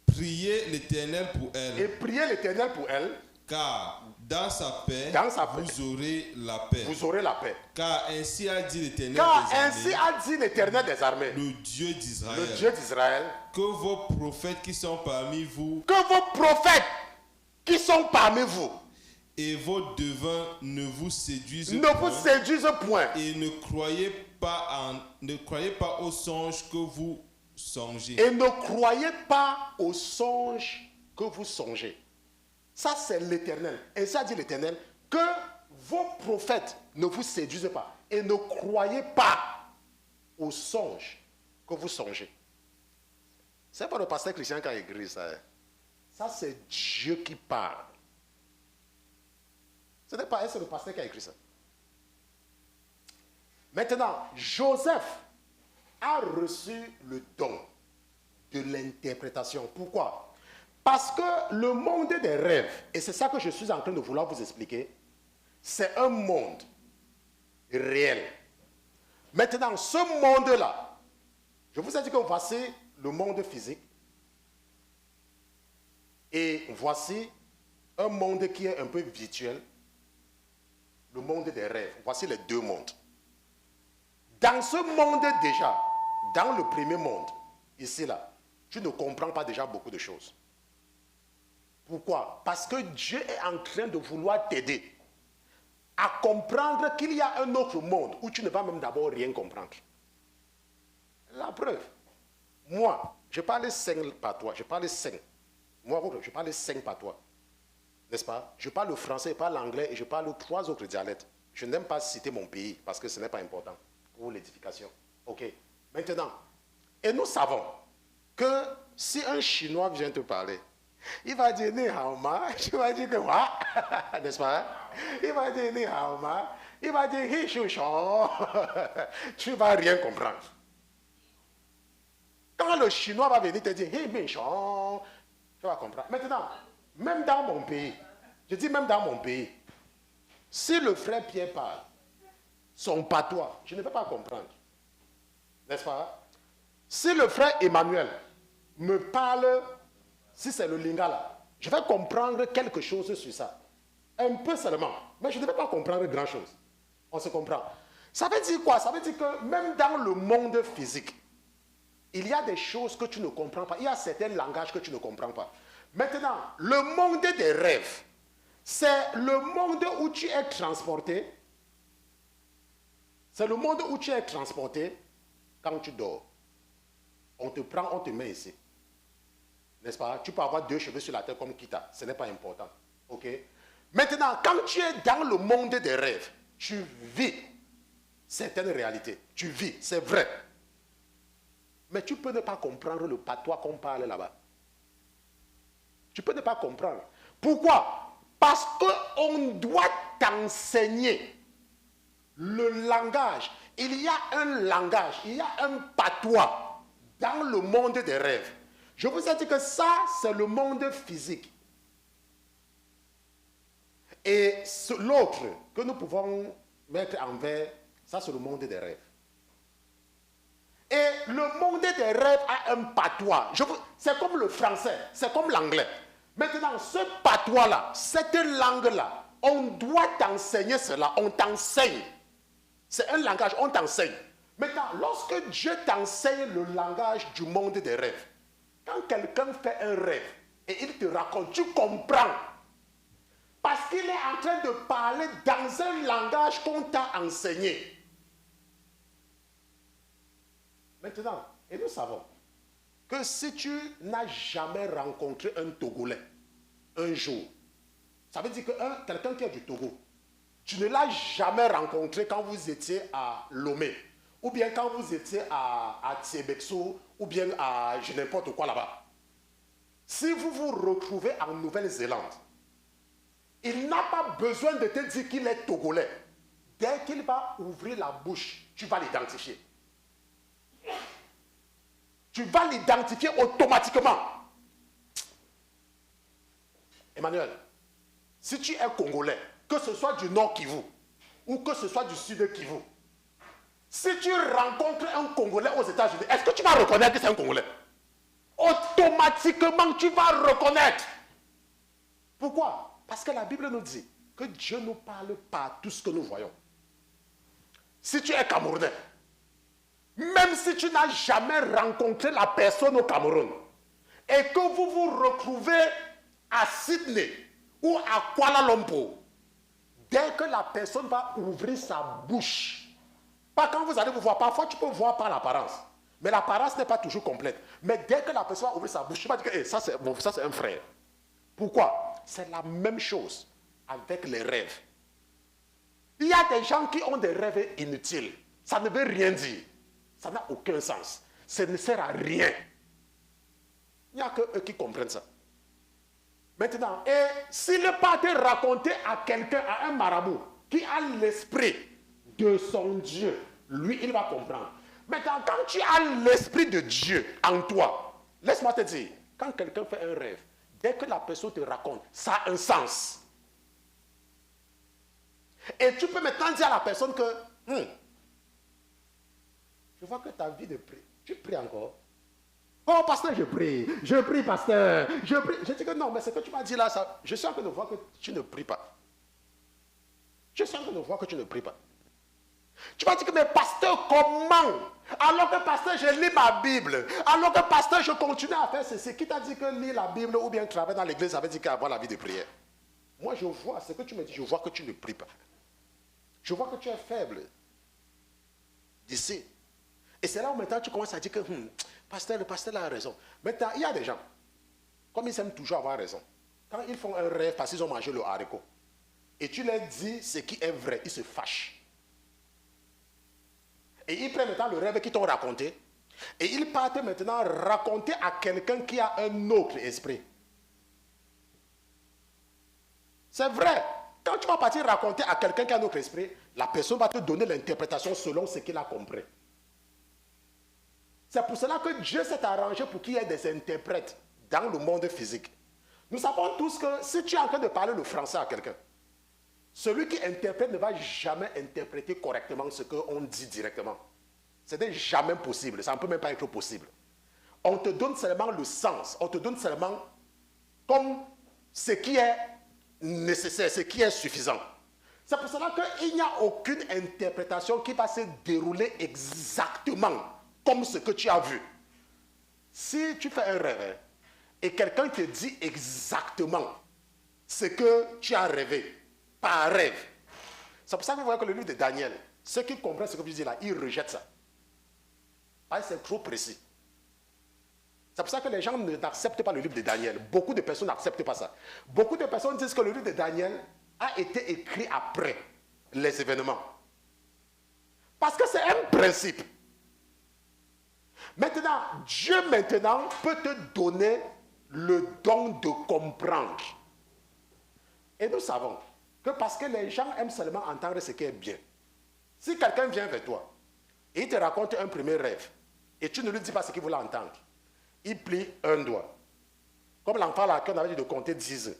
Priez l'Éternel pour elle. Et priez l'Éternel pour elle. Car dans sa paix, vous aurez la paix. Vous aurez la paix. Car ainsi a dit l'Éternel des armées. armées. Ainsi a dit l'Éternel des armées. Le Dieu d'Israël. Le Dieu d'Israël. Que vos prophètes qui sont parmi vous. Que vos prophètes qui sont parmi vous. Et vos devins ne vous séduisent point. Ne vous séduisent point. Et ne croyez pas aux songes que vous songez. Et ne croyez pas aux songes que vous songez. Ça, c'est l'Éternel. Et ça dit l'Éternel, que vos prophètes ne vous séduisent pas. Et ne croyez pas aux songes que vous songez. C'est pas le pasteur Christian qui a écrit ça. Ça, c'est Dieu qui parle. Ce n'est pas c'est le pasteur qui a écrit ça. Maintenant, Joseph a reçu le don de l'interprétation. Pourquoi? Parce que le monde des rêves, et c'est ça que je suis en train de vouloir vous expliquer, c'est un monde réel. Maintenant, ce monde-là, je vous ai dit que voici le monde physique et voici un monde qui est un peu virtuel, le monde des rêves. Voici les deux mondes. Dans ce monde déjà, dans le premier monde, ici là, tu ne comprends pas déjà beaucoup de choses. Pourquoi? Parce que Dieu est en train de vouloir t'aider à comprendre qu'il y a un autre monde où tu ne vas même d'abord rien comprendre. La preuve, moi, je parle 5 patois, je parle 5. Moi, je parle 5 patois. N'est-ce pas? Je parle le français, je parle l'anglais et je parle 3 autres dialectes. Je n'aime pas citer mon pays parce que ce n'est pas important pour l'édification. OK. Maintenant, et nous savons que si un Chinois vient te parler, il va dire ni hao ma, tu vas dire que quoi? N'est-ce pas? Il va dire ni hao ma, il va dire hi shu shou. Tu ne vas rien comprendre. Quand le Chinois va venir te dire hi mi shou, tu vas comprendre. Maintenant, même dans mon pays, je dis même dans mon pays, si le frère Pierre parle, son patois, je ne peux pas comprendre. N'est-ce pas? Si le frère Emmanuel me parle, si c'est le lingala, je vais comprendre quelque chose sur ça. Un peu seulement. Mais je ne vais pas comprendre grand-chose. On se comprend. Ça veut dire quoi? Ça veut dire que même dans le monde physique, il y a des choses que tu ne comprends pas. Il y a certains langages que tu ne comprends pas. Maintenant, le monde des rêves, c'est le monde où tu es transporté. C'est le monde où tu es transporté quand tu dors. On te prend, on te met ici. N'est-ce pas? Tu peux avoir 2 cheveux sur la tête comme Kita. Ce n'est pas important. OK? Maintenant, quand tu es dans le monde des rêves, tu vis certaines réalités. Tu vis, c'est vrai. Mais tu peux ne pas comprendre le patois qu'on parle là-bas. Tu peux ne pas comprendre. Pourquoi? Parce qu'on doit t'enseigner le langage. Il y a un langage, il y a un patois dans le monde des rêves. Je vous ai dit que ça, c'est le monde physique. Et l'autre que nous pouvons mettre en vert, ça c'est le monde des rêves. Et le monde des rêves a un patois. C'est comme le français, c'est comme l'anglais. Maintenant, ce patois-là, cette langue-là, on doit t'enseigner cela, on t'enseigne. C'est un langage, on t'enseigne. Maintenant, lorsque Dieu t'enseigne le langage du monde des rêves, quand quelqu'un fait un rêve et il te raconte, tu comprends. Parce qu'il est en train de parler dans un langage qu'on t'a enseigné. Maintenant, et nous savons que si tu n'as jamais rencontré un Togolais un jour, ça veut dire que quelqu'un qui est du Togo, tu ne l'as jamais rencontré quand vous étiez à Lomé, ou bien quand vous étiez à Tiebexo, ou bien à je n'importe quoi là-bas. Si vous vous retrouvez en Nouvelle-Zélande, il n'a pas besoin de te dire qu'il est Togolais. Dès qu'il va ouvrir la bouche, tu vas l'identifier. Tu vas l'identifier automatiquement. Emmanuel, si tu es Congolais, que ce soit du Nord Kivu ou que ce soit du Sud Kivu, si tu rencontres un Congolais aux États-Unis, est-ce que tu vas reconnaître que c'est un Congolais? Automatiquement, tu vas reconnaître. Pourquoi? Parce que la Bible nous dit que Dieu nous parle par tout ce que nous voyons. Si tu es Camerounais, même si tu n'as jamais rencontré la personne au Cameroun, et que vous vous retrouvez à Sydney ou à Kuala Lumpur, dès que la personne va ouvrir sa bouche, pas quand vous allez vous voir, parfois tu peux voir par l'apparence, mais l'apparence n'est pas toujours complète. Mais dès que la personne va ouvrir sa bouche, tu vas dire que ça c'est un frère. Pourquoi? C'est la même chose avec les rêves. Il y a des gens qui ont des rêves inutiles. Ça ne veut rien dire. Ça n'a aucun sens. Ça ne sert à rien. Il n'y a que eux qui comprennent ça. Maintenant, et s'il n'est pas te raconter à quelqu'un, à un marabout, qui a l'esprit de son Dieu, lui, il va comprendre. Maintenant, quand tu as l'esprit de Dieu en toi, laisse-moi te dire, quand quelqu'un fait un rêve, dès que la personne te raconte, ça a un sens. Et tu peux maintenant dire à la personne que, je vois que ta vie de prière, tu pries encore. Oh, pasteur, je prie, pasteur, je prie. Je dis que non, mais ce que tu m'as dit là, ça, je suis en train de voir que tu ne pries pas. Je suis en train de voir que tu ne pries pas. Tu vas dire que, mais pasteur, comment? Alors que pasteur, je lis ma Bible. Alors que pasteur, je continue à faire ceci. Qui t'a dit que lire la Bible ou bien travailler dans l'église, ça veut dire qu'avoir la vie de prière? Moi, je vois ce que tu me dis, je vois que tu ne pries pas. Je vois que tu es faible. D'ici. Et c'est là où maintenant tu commences à dire que le pasteur a raison. Maintenant, il y a des gens, comme ils aiment toujours avoir raison, Quand ils font un rêve parce qu'ils ont mangé le haricot, et tu leur dis ce qui est vrai, ils se fâchent. Et ils prennent maintenant le rêve qu'ils t'ont raconté, et ils partent maintenant raconter à quelqu'un qui a un autre esprit. C'est vrai. Quand tu vas partir raconter à quelqu'un qui a un autre esprit, la personne va te donner l'interprétation selon ce qu'il a compris. C'est pour cela que Dieu s'est arrangé pour qu'il y ait des interprètes dans le monde physique. Nous savons tous que si tu es en train de parler le français à quelqu'un, celui qui interprète ne va jamais interpréter correctement ce qu'on dit directement. Ce n'est jamais possible. Ça ne peut même pas être possible. On te donne seulement le sens. On te donne seulement comme ce qui est nécessaire, ce qui est suffisant. C'est pour cela qu'il n'y a aucune interprétation qui va se dérouler exactement comme ce que tu as vu. Si tu fais un rêve et quelqu'un te dit exactement ce que tu as rêvé par rêve, c'est pour ça que vous voyez que le livre de Daniel, ceux qui comprennent ce que je dis là, ils rejettent ça. Parce que c'est trop précis. C'est pour ça que les gens n'acceptent pas le livre de Daniel. Beaucoup de personnes n'acceptent pas ça. Beaucoup de personnes disent que le livre de Daniel a été écrit après les événements. Parce que c'est un principe. Maintenant, Dieu peut te donner le don de comprendre. Et nous savons que parce que les gens aiment seulement entendre ce qui est bien. Si quelqu'un vient vers toi et il te raconte un premier rêve et tu ne lui dis pas ce qu'il voulait entendre, il plie un doigt. Comme l'enfant là qu'on avait dit de compter 10 heures.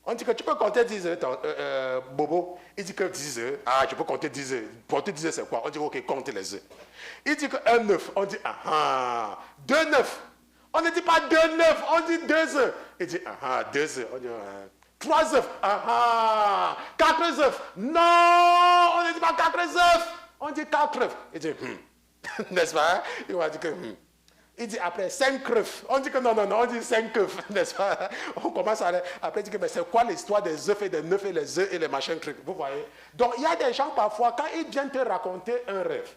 On dit que tu peux compter 10 heures, Bobo. Il dit que 10 heures. Ah, je peux compter 10 heures. Compter 10 heures, c'est quoi? On dit, ok, compte les heures. Il dit que 1 9. On dit, ah, 2 9. On ne dit pas 2 9, on dit 2 heures. Il dit, ah, 2 heures. On dit, 3 heures. Ah, 4 heures. Non, on ne dit pas 4 heures. On dit 4 heures. Il dit, n'est-ce pas? Il va dire que, Il dit après 5 œufs. On dit que non, on dit 5 œufs, n'est-ce pas? On commence à après dire que mais c'est quoi l'histoire des œufs et des neufs et les œufs et les machins trucs, vous voyez? Donc il y a des gens parfois, quand ils viennent te raconter un rêve,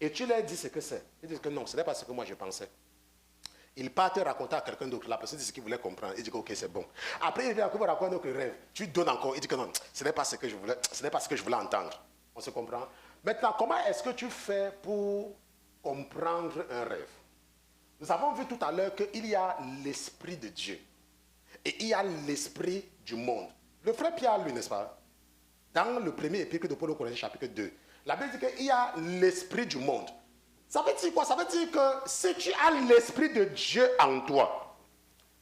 et tu leur dis ce que c'est, ils disent que non, ce n'est pas ce que moi je pensais. Il part te raconter à quelqu'un d'autre, la personne dit ce qu'il voulait comprendre, il dit que ok, c'est bon. Après il vient encore raconter un autre rêve, tu donnes encore, il dit que non, ce n'est pas ce que je voulais entendre. On se comprend? Maintenant, comment est-ce que tu fais pour comprendre un rêve? Nous avons vu tout à l'heure qu'il y a l'esprit de Dieu et il y a l'esprit du monde. Le frère Pierre, lui, n'est-ce pas? Dans le premier épître de Paul aux Corinthiens, chapitre 2, la Bible dit qu'il y a l'esprit du monde. Ça veut dire quoi? Ça veut dire que si tu as l'esprit de Dieu en toi,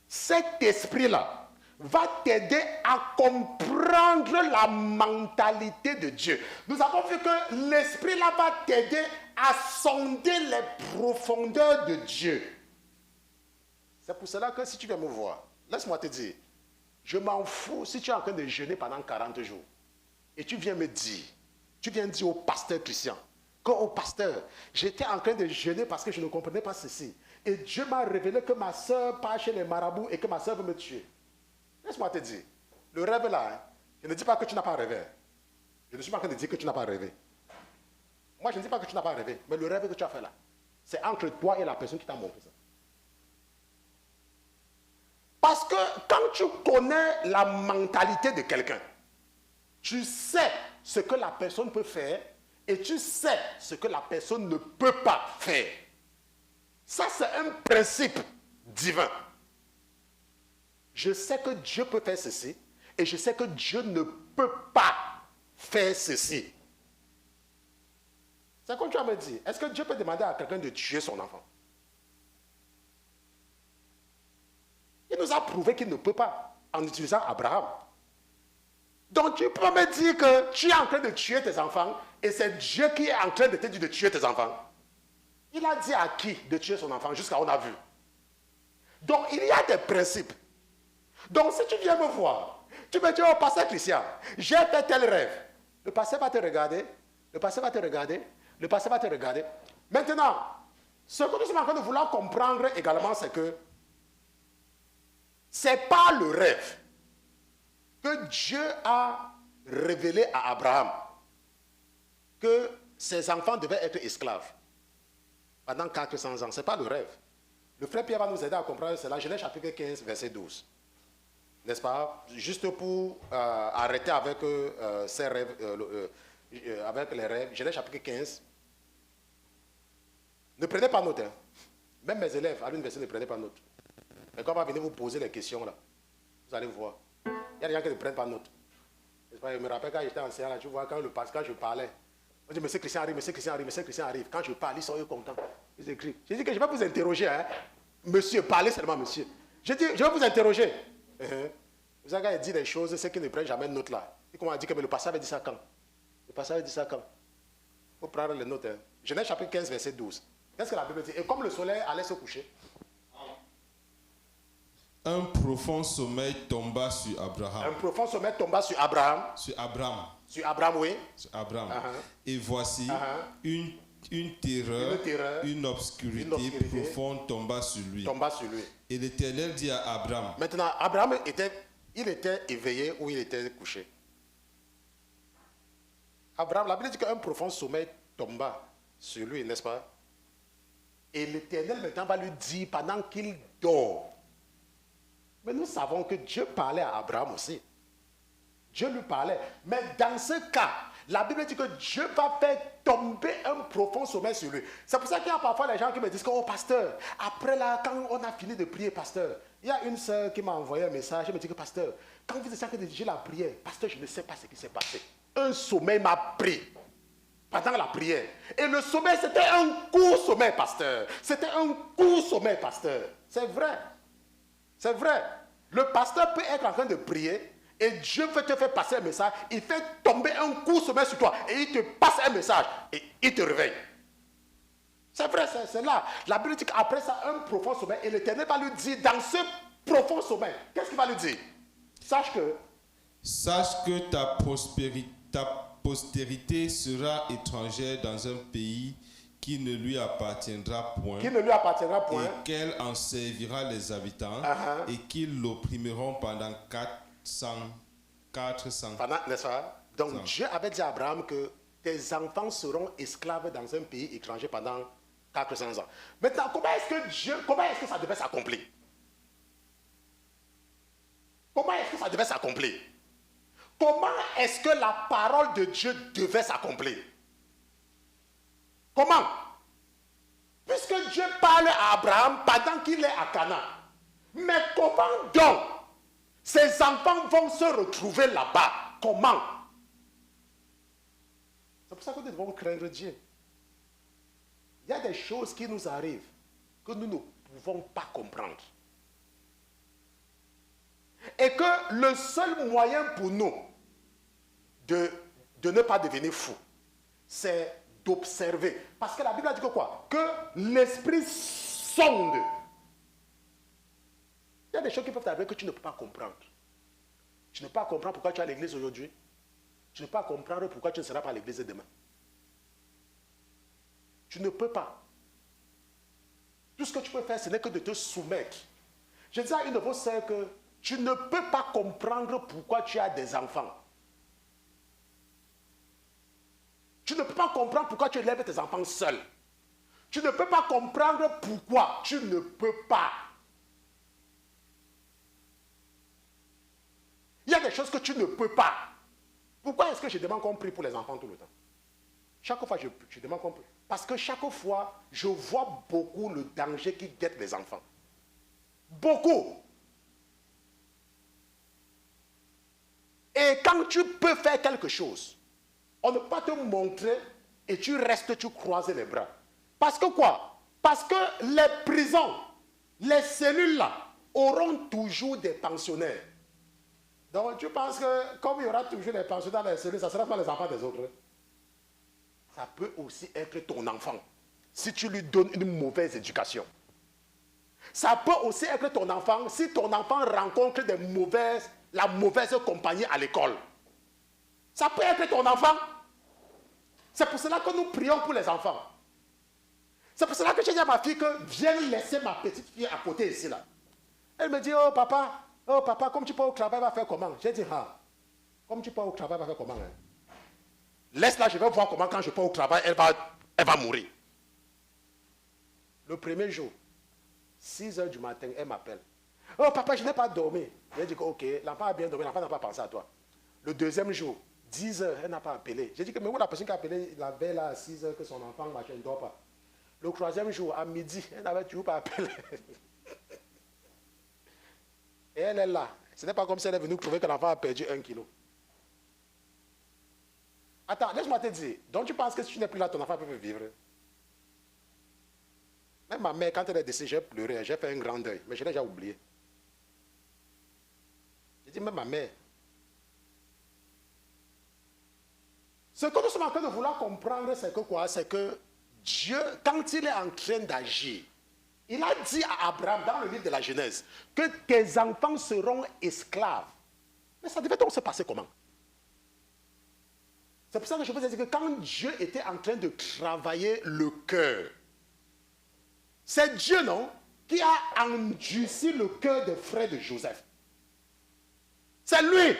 cet esprit-là va t'aider à comprendre la mentalité de Dieu. Nous avons vu que l'esprit-là va t'aider à sonder les profondeurs de Dieu. C'est pour cela que si tu viens me voir, laisse-moi te dire, je m'en fous si tu es en train de jeûner pendant 40 jours et tu viens me dire, tu viens dire au pasteur Christian, qu'au pasteur, j'étais en train de jeûner parce que je ne comprenais pas ceci. Et Dieu m'a révélé que ma soeur part chez les marabouts et que ma soeur veut me tuer. Laisse-moi te dire, le rêve là, je ne dis pas que tu n'as pas rêvé. Je ne suis pas en train de dire que tu n'as pas rêvé. Moi, je ne dis pas que tu n'as pas rêvé, mais le rêve que tu as fait là, c'est entre toi et la personne qui t'a montré ça. Parce que quand tu connais la mentalité de quelqu'un, tu sais ce que la personne peut faire et tu sais ce que la personne ne peut pas faire. Ça, c'est un principe divin. Je sais que Dieu peut faire ceci et je sais que Dieu ne peut pas faire ceci. C'est comme tu vas me dire, est-ce que Dieu peut demander à quelqu'un de tuer son enfant? Il nous a prouvé qu'il ne peut pas en utilisant Abraham. Donc tu peux me dire que tu es en train de tuer tes enfants et c'est Dieu qui est en train de te dire de tuer tes enfants. Il a dit à qui de tuer son enfant jusqu'à on a vu. Donc il y a des principes. Donc si tu viens me voir, tu me dis oh pasteur Christian, j'ai fait tel rêve. Le pasteur va te regarder, le pasteur va te regarder, le pasteur va te regarder. Maintenant, ce que nous sommes en train de vouloir comprendre également, c'est que c'est pas le rêve que Dieu a révélé à Abraham que ses enfants devaient être esclaves pendant 400 ans. Ce n'est pas le rêve. Le frère Pierre va nous aider à comprendre cela. Genèse chapitre 15, verset 12. N'est-ce pas? Juste pour arrêter avec ces rêves, avec les rêves. Genèse chapitre 15. Ne prenez pas note. Hein. Même mes élèves à l'université ne prenaient pas note. Mais quand on va venir vous poser les questions là, vous allez voir. Il y a des gens qui ne prennent pas note. Je me rappelle quand j'étais enseignant là, tu vois, quand je parlais, on dit monsieur Christian arrive, monsieur Christian arrive, monsieur Christian arrive. Quand je parle, ils sont contents. Ils écrivent. J'ai dit que je vais vous interroger, hein. Monsieur, parlez seulement monsieur. J'ai dit, je vais vous interroger. Vous savez, quand il dit des choses, c'est qu'ils ne prennent jamais de notes là. Et comment on dit que mais le pasteur avait dit ça quand? Le pasteur avait dit ça quand? Il faut prendre les notes. Hein. Genèse chapitre 15, verset 12. Qu'est-ce que la Bible dit? Et comme le soleil allait se coucher, un profond sommeil tomba sur Abraham. Un profond sommeil tomba sur Abraham. Sur Abraham. Sur Abraham, oui. Sur Abraham. Et voici une terreur, une obscurité profonde tomba sur lui. Et l'Éternel dit à Abraham. Maintenant, Abraham était éveillé ou il était couché? Abraham, la Bible dit qu'un profond sommeil tomba sur lui, n'est-ce pas? Et l'Éternel maintenant va lui dire pendant qu'il dort. Mais nous savons que Dieu parlait à Abraham aussi. Dieu lui parlait. Mais dans ce cas, la Bible dit que Dieu va faire tomber un profond sommeil sur lui. C'est pour ça qu'il y a parfois les gens qui me disent que, oh pasteur, après là, quand on a fini de prier, pasteur, il y a une soeur qui m'a envoyé un message, elle me dit que, pasteur, quand vous êtes en train de diriger la prière, pasteur, je ne sais pas ce qui s'est passé. Un sommeil m'a pris pendant la prière. Et le sommeil, c'était un court sommeil, pasteur. C'était un court sommeil, pasteur. C'est vrai. C'est vrai. Le pasteur peut être en train de prier et Dieu veut te faire passer un message. Il fait tomber un court sommeil sur toi et il te passe un message et il te réveille. C'est vrai, c'est là. La Bible dit qu'après ça, un profond sommeil, et l'Éternel va lui dire dans ce profond sommeil, qu'est-ce qu'il va lui dire? Sache que ta postérité sera étrangère dans un pays qui ne lui appartiendra point, et qu'elle en servira les habitants, et qu'ils l'opprimeront pendant 400. N'est-ce pas? Donc Dieu avait dit à Abraham que tes enfants seront esclaves dans un pays étranger pendant 400 ans. Maintenant, comment est-ce que ça devait s'accomplir? Comment est-ce que ça devait s'accomplir? Comment est-ce que la parole de Dieu devait s'accomplir? Comment? Puisque Dieu parle à Abraham pendant qu'il est à Canaan. Mais comment donc ses enfants vont se retrouver là-bas? Comment? C'est pour ça que nous devons craindre Dieu. Il y a des choses qui nous arrivent que nous ne pouvons pas comprendre. Et que le seul moyen pour nous de ne pas devenir fous, c'est d'observer. Parce que la Bible a dit que quoi? Que l'esprit sonde. Il y a des choses qui peuvent t'arriver que tu ne peux pas comprendre. Tu ne peux pas comprendre pourquoi tu es à l'église aujourd'hui. Tu ne peux pas comprendre pourquoi tu ne seras pas à l'église demain. Tu ne peux pas. Tout ce que tu peux faire, ce n'est que de te soumettre. Je dis à une de vos sœurs que tu ne peux pas comprendre pourquoi tu as des enfants. Tu ne peux pas comprendre pourquoi tu élèves tes enfants seuls. Tu ne peux pas comprendre pourquoi tu ne peux pas. Il y a des choses que tu ne peux pas. Pourquoi est-ce que je demande qu'on prie pour les enfants tout le temps? Chaque fois, je demande qu'on prie. Parce que chaque fois, je vois beaucoup le danger qui guette les enfants. Beaucoup. Et quand tu peux faire quelque chose, on ne peut pas te montrer et tu restes, tu croises les bras. Parce que quoi? Parce que les prisons, les cellules là, auront toujours des pensionnaires. Donc tu penses que comme il y aura toujours des pensionnaires dans les cellules, ça ne sera pas les enfants des autres. Ça peut aussi être ton enfant, si tu lui donnes une mauvaise éducation. Ça peut aussi être ton enfant, si ton enfant rencontre la mauvaise compagnie à l'école. Ça peut être ton enfant. C'est pour cela que nous prions pour les enfants. C'est pour cela que j'ai dit à ma fille que viens laisser ma petite fille à côté ici là. Elle me dit, oh papa, comme tu pars au travail, va faire comment? J'ai dit, comme tu pars au travail, va faire comment? Laisse-la, je vais voir comment quand je pars au travail, elle va mourir. Le premier jour, 6 heures du matin, elle m'appelle. Oh papa, je n'ai pas dormi. J'ai dit que ok, l'enfant a bien dormi, l'enfant n'a pas pensé à toi. Le deuxième jour, 10 heures, elle n'a pas appelé. J'ai dit que mais où la personne qui a appelé la veille là, à 6 heures que son enfant ne dort pas. Le troisième jour, à midi, elle n'avait toujours pas appelé. Et elle est là. Ce n'est pas comme si elle est venue trouver que l'enfant a perdu 1 kilo. Attends, laisse-moi te dire. Donc tu penses que si tu n'es plus là, ton enfant peut vivre? Même ma mère, quand elle est décédée, j'ai pleuré, j'ai fait un grand deuil. Mais je l'ai déjà oublié. J'ai dit, même ma mère. Ce que nous sommes en train de vouloir comprendre, c'est que quoi? C'est que Dieu, quand il est en train d'agir, il a dit à Abraham, dans le livre de la Genèse, que tes enfants seront esclaves. Mais ça devait donc se passer comment? C'est pour ça que je vous ai dit que quand Dieu était en train de travailler le cœur, c'est Dieu, non, qui a endurci le cœur des frères de Joseph. C'est lui.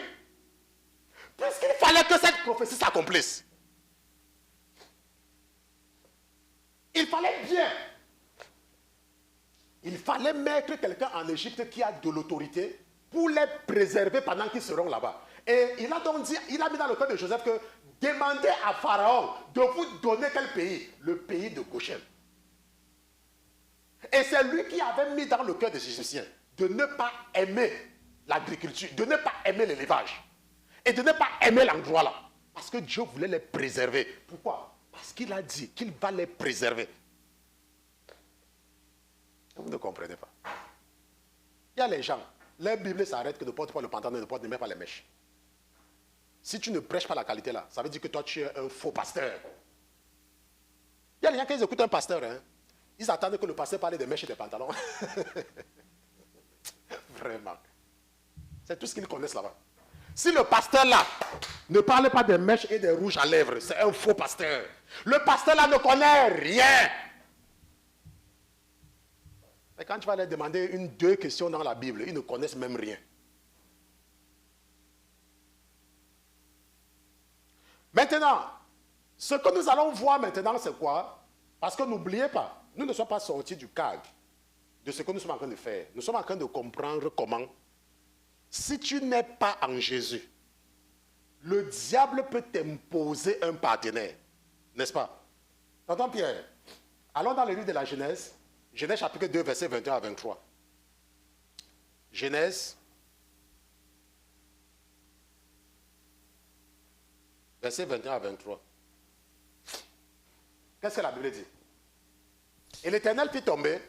Puisqu'il fallait que cette prophétie s'accomplisse. Il fallait bien. Il fallait mettre quelqu'un en Égypte qui a de l'autorité pour les préserver pendant qu'ils seront là-bas. Et il a donc dit, il a mis dans le cœur de Joseph que demandez à Pharaon de vous donner quel pays? Le pays de Goshen. Et c'est lui qui avait mis dans le cœur des Égyptiens de ne pas aimer l'agriculture, de ne pas aimer l'élevage et de ne pas aimer l'endroit là. Parce que Dieu voulait les préserver. Pourquoi? Parce qu'il a dit qu'il va les préserver. Vous ne comprenez pas. Il y a les gens, leur Bible s'arrête que ne porte pas le pantalon, ne porte même pas les mèches. Si tu ne prêches pas la qualité là, ça veut dire que toi tu es un faux pasteur. Il y a les gens qui écoutent un pasteur, hein. Ils attendent que le pasteur parle des mèches et des pantalons. Vraiment. C'est tout ce qu'ils connaissent là-bas. Si le pasteur là ne parle pas des mèches et des rouges à lèvres, c'est un faux pasteur. Le pasteur là ne connaît rien. Mais quand tu vas leur demander deux questions dans la Bible, ils ne connaissent même rien. Maintenant, ce que nous allons voir maintenant, c'est quoi? Parce que n'oubliez pas, nous ne sommes pas sortis du cadre de ce que nous sommes en train de faire. Nous sommes en train de comprendre comment, si tu n'es pas en Jésus, le diable peut t'imposer un partenaire. N'est-ce pas? Tonton Pierre, allons dans le livre de la Genèse. Genèse chapitre 2, versets 21 à 23. Genèse, versets 21 à 23. Qu'est-ce que la Bible dit? Et l'Éternel fit tomber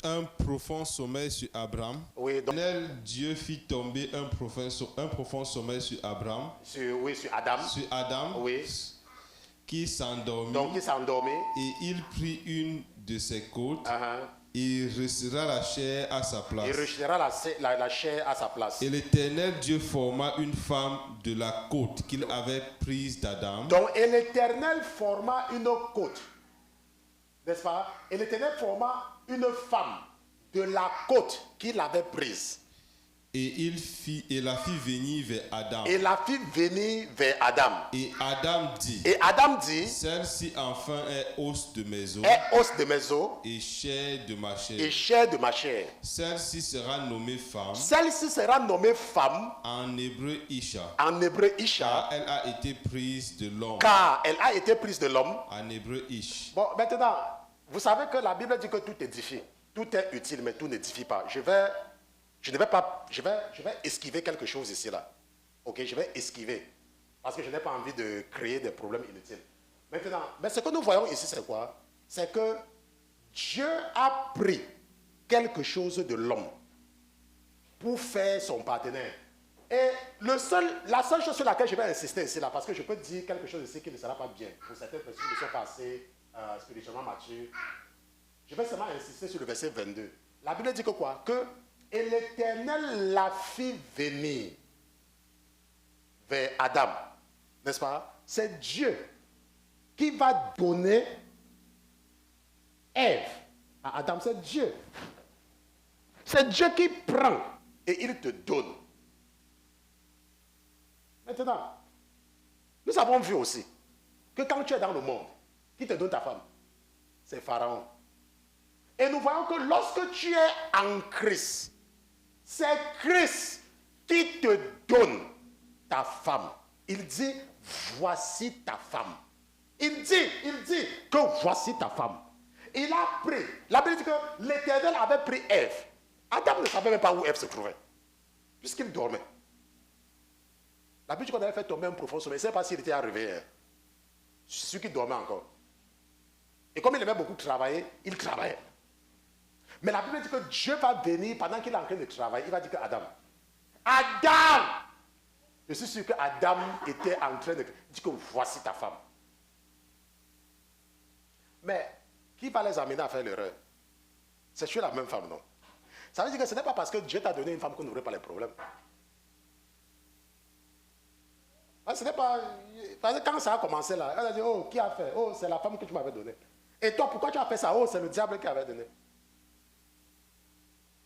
un profond sommeil sur Abraham. Oui, donc, L'Éternel Dieu fit tomber un profond sommeil sur Abraham. Sur Adam. Sur Adam. Oui. Qui s'endormit. Donc il s'endormit. Et il prit une de ses côtes. Et il retira la chair à sa place. Il retirera la chair à sa place. Et l'Éternel Dieu forma une femme de la côte qu'il avait prise d'Adam. Donc, et l'Éternel forma une côte. N'est-ce pas? Et l'Éternel forma une femme de la côte qu'il avait prise. Et la fit venir vers Adam. Et la fit venir vers Adam. Et Adam dit. Et Adam dit. Celle-ci enfin est os de mes os. Est os de mes os. Et chair de ma chair. Et chair de ma chair. Celle-ci sera nommée femme. Celle-ci sera nommée femme. En hébreu Isha. En hébreu Isha. Car elle a été prise de l'homme. Car elle a été prise de l'homme. En hébreu Ish. Bon, maintenant, vous savez que la Bible dit que tout édifie. Tout est utile, mais tout n'édifie pas. Je vais esquiver quelque chose ici, là. Ok, je vais esquiver. Parce que je n'ai pas envie de créer des problèmes inutiles. Maintenant, mais ce que nous voyons ici, c'est quoi? C'est que Dieu a pris quelque chose de l'homme pour faire son partenaire. Et la seule chose sur laquelle je vais insister ici, là, parce que je peux dire quelque chose ici qui ne sera pas bien pour certaines personnes qui sont passées spirituellement matures. Je vais seulement insister sur le verset 22. La Bible dit que quoi? Que et l'Éternel la fit venir vers Adam. N'est-ce pas? C'est Dieu qui va donner Ève à Adam. C'est Dieu. C'est Dieu qui prend et il te donne. Maintenant, nous avons vu aussi que quand tu es dans le monde, qui te donne ta femme? C'est Pharaon. Et nous voyons que lorsque tu es en Christ, c'est Christ qui te donne ta femme. Il dit, voici ta femme. Il dit que voici ta femme. Il a pris. La Bible dit que l'Éternel avait pris Ève. Adam ne savait même pas où Ève se trouvait, puisqu'il dormait. La Bible dit qu'on avait fait tomber un profond sommeil. Je ne sais pas s'il était arrivé. Celui qui dormait encore. Et comme il aimait beaucoup travailler, il travaillait. Mais la Bible dit que Dieu va venir pendant qu'il est en train de travailler. Il va dire que Adam, je suis sûr que Adam était en train de dire que voici ta femme. Mais qui va les amener à faire l'erreur? C'est sur la même femme, non? Ça veut dire que ce n'est pas parce que Dieu t'a donné une femme qu'on n'aurait pas les problèmes. Ce n'est pas... Parce que quand ça a commencé là, elle a dit, oh, qui a fait? Oh, c'est la femme que tu m'avais donnée. Et toi, pourquoi tu as fait ça? Oh, c'est le diable qui avait donné.